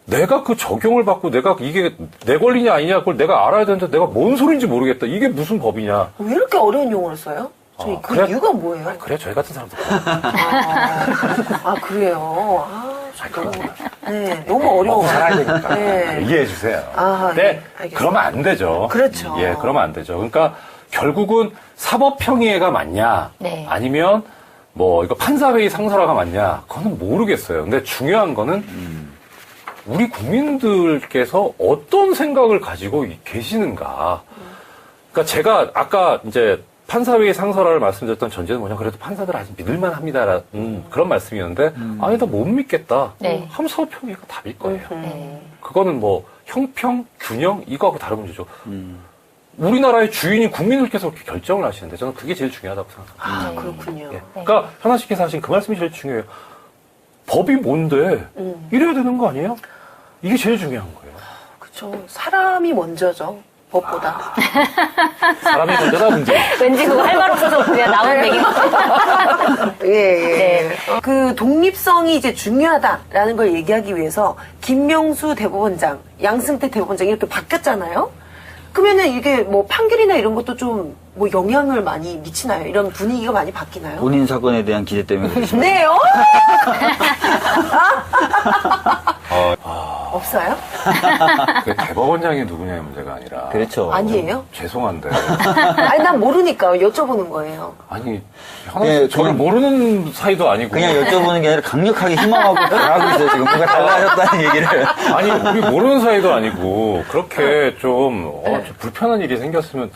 S4: 내가 그 적용을 받고 내가 이게 내 권리냐 아니냐 그걸 내가 알아야 되는데 내가 뭔 소리인지 모르겠다. 이게 무슨 법이냐.
S3: 왜 이렇게 어려운 용어를 써요? 저희 그
S4: 그래-
S3: 이유가 뭐예요?
S4: 그래, 저희 같은 사람들.
S3: 그래요. 너무, 네, 너무 어려워.
S4: 먹고 살아야 되니까.
S3: 네.
S4: 이해해 주세요.
S3: 아,
S4: 근데
S3: 네, 알겠습니다.
S4: 그러면 안 되죠.
S3: 그렇죠.
S4: 예, 그러면 안 되죠. 그러니까 결국은 사법평의회가 맞냐,
S1: 네.
S4: 아니면 뭐 이거 판사회의 상설화가 맞냐, 그거는 모르겠어요. 근데 중요한 거는 우리 국민들께서 어떤 생각을 가지고 계시는가. 그러니까 제가 아까 이제 판사회의 상설화를 말씀드렸던 전제는 뭐냐, 그래도 판사들 아직 믿을만 합니다라는 그런 말씀이었는데, 아니, 나 못 믿겠다.
S1: 네.
S4: 하면 사법평의회가 답일 거예요.
S1: 네.
S4: 그거는 뭐 형평, 균형 이거하고 다른 문제죠. 우리나라의 주인이 국민들께서 그렇게 결정을 하시는데 저는 그게 제일 중요하다고 생각합니다.
S3: 아, 그렇군요.
S4: 예. 그러니까 현아 씨께서 하신 그 말씀이 제일 중요해요. 법이 뭔데 이래야 되는 거 아니에요? 이게 제일 중요한 거예요.
S3: 그쵸. 사람이 먼저죠. 법보다.
S4: 사람이 먼저다 문제.
S1: 왠지 그거 할 말 없어서 그냥 나오는 얘기.
S3: 예.
S1: 네.
S3: 그 독립성이 이제 중요하다라는 걸 얘기하기 위해서 김명수 대법원장, 양승태 대법원장이 이렇게 바뀌었잖아요. 그러면은 이게 뭐 판결이나 이런 것도 좀 뭐 영향을 많이 미치나요? 이런 분위기가 많이 바뀌나요?
S2: 본인 사건에 대한 기대 때문에 그렇습니다.
S3: 네,
S4: 어,
S3: 없어요?
S4: 그 대법원장이 누구냐의 문제가 아니라.
S2: 그렇죠.
S3: 아니에요?
S4: 죄송한데.
S3: 아니, 난 모르니까 여쭤보는 거예요.
S4: 아니, 현아
S2: 예,
S4: 씨, 저를 모르는 사이도 아니고.
S2: 그냥 여쭤보는 게 아니라 강력하게 희망하고 바라고 있어요. 지금 뭔가 달라졌다는 얘기를.
S4: 아니, 우리 모르는 사이도 아니고, 그렇게 좀 불편한 일이 생겼으면,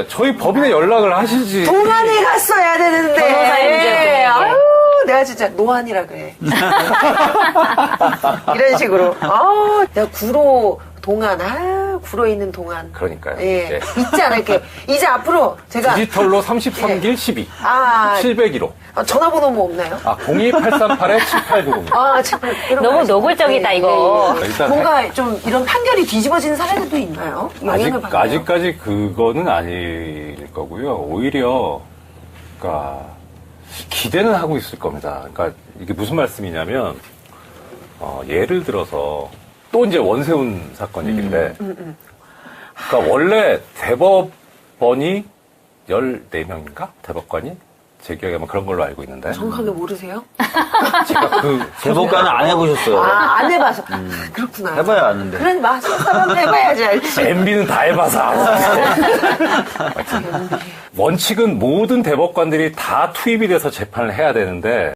S4: 저희 법인에 연락을 하시지.
S3: 동안에 갔어야 되는데.
S1: 변호사의 문제였군요.
S3: 아유, 내가 진짜 노안이라 그래. 이런 식으로. 내가 구로 동안, 구로에 있는 동안.
S4: 그러니까요.
S3: 예.
S4: 예.
S3: 잊지 않을게요. 이제 앞으로 제가.
S4: 디지털로 33길 12.
S3: 아,
S4: 701호.
S3: 전화번호 뭐 없나요?
S4: 02838-7890.
S3: 참. 이런
S1: 너무
S3: 거 하시죠.
S1: 노골적이다, 이거.
S4: 일단
S3: 뭔가 좀 이런 판결이 뒤집어지는 사례들도 있나요? 영향을 받나요?
S4: 아직까지 그거는 아닐 거고요. 오히려, 그러니까, 기대는 하고 있을 겁니다. 그러니까, 이게 무슨 말씀이냐면, 예를 들어서, 또 이제 원세훈 사건 얘기인데, 그러니까 원래 대법원이 14명인가? 대법관이? 제 기억에 아마 그런 걸로 알고 있는데.
S3: 정확하게 모르세요?
S4: 제가
S2: 대법관은 안 해보셨어요.
S3: 안 해봐서. 그렇구나.
S2: 해봐야 아는데.
S3: 그런 마술 사람 해봐야지 알지.
S4: MB는 다 해봐서 원칙은 모든 대법관들이 다 투입이 돼서 재판을 해야 되는데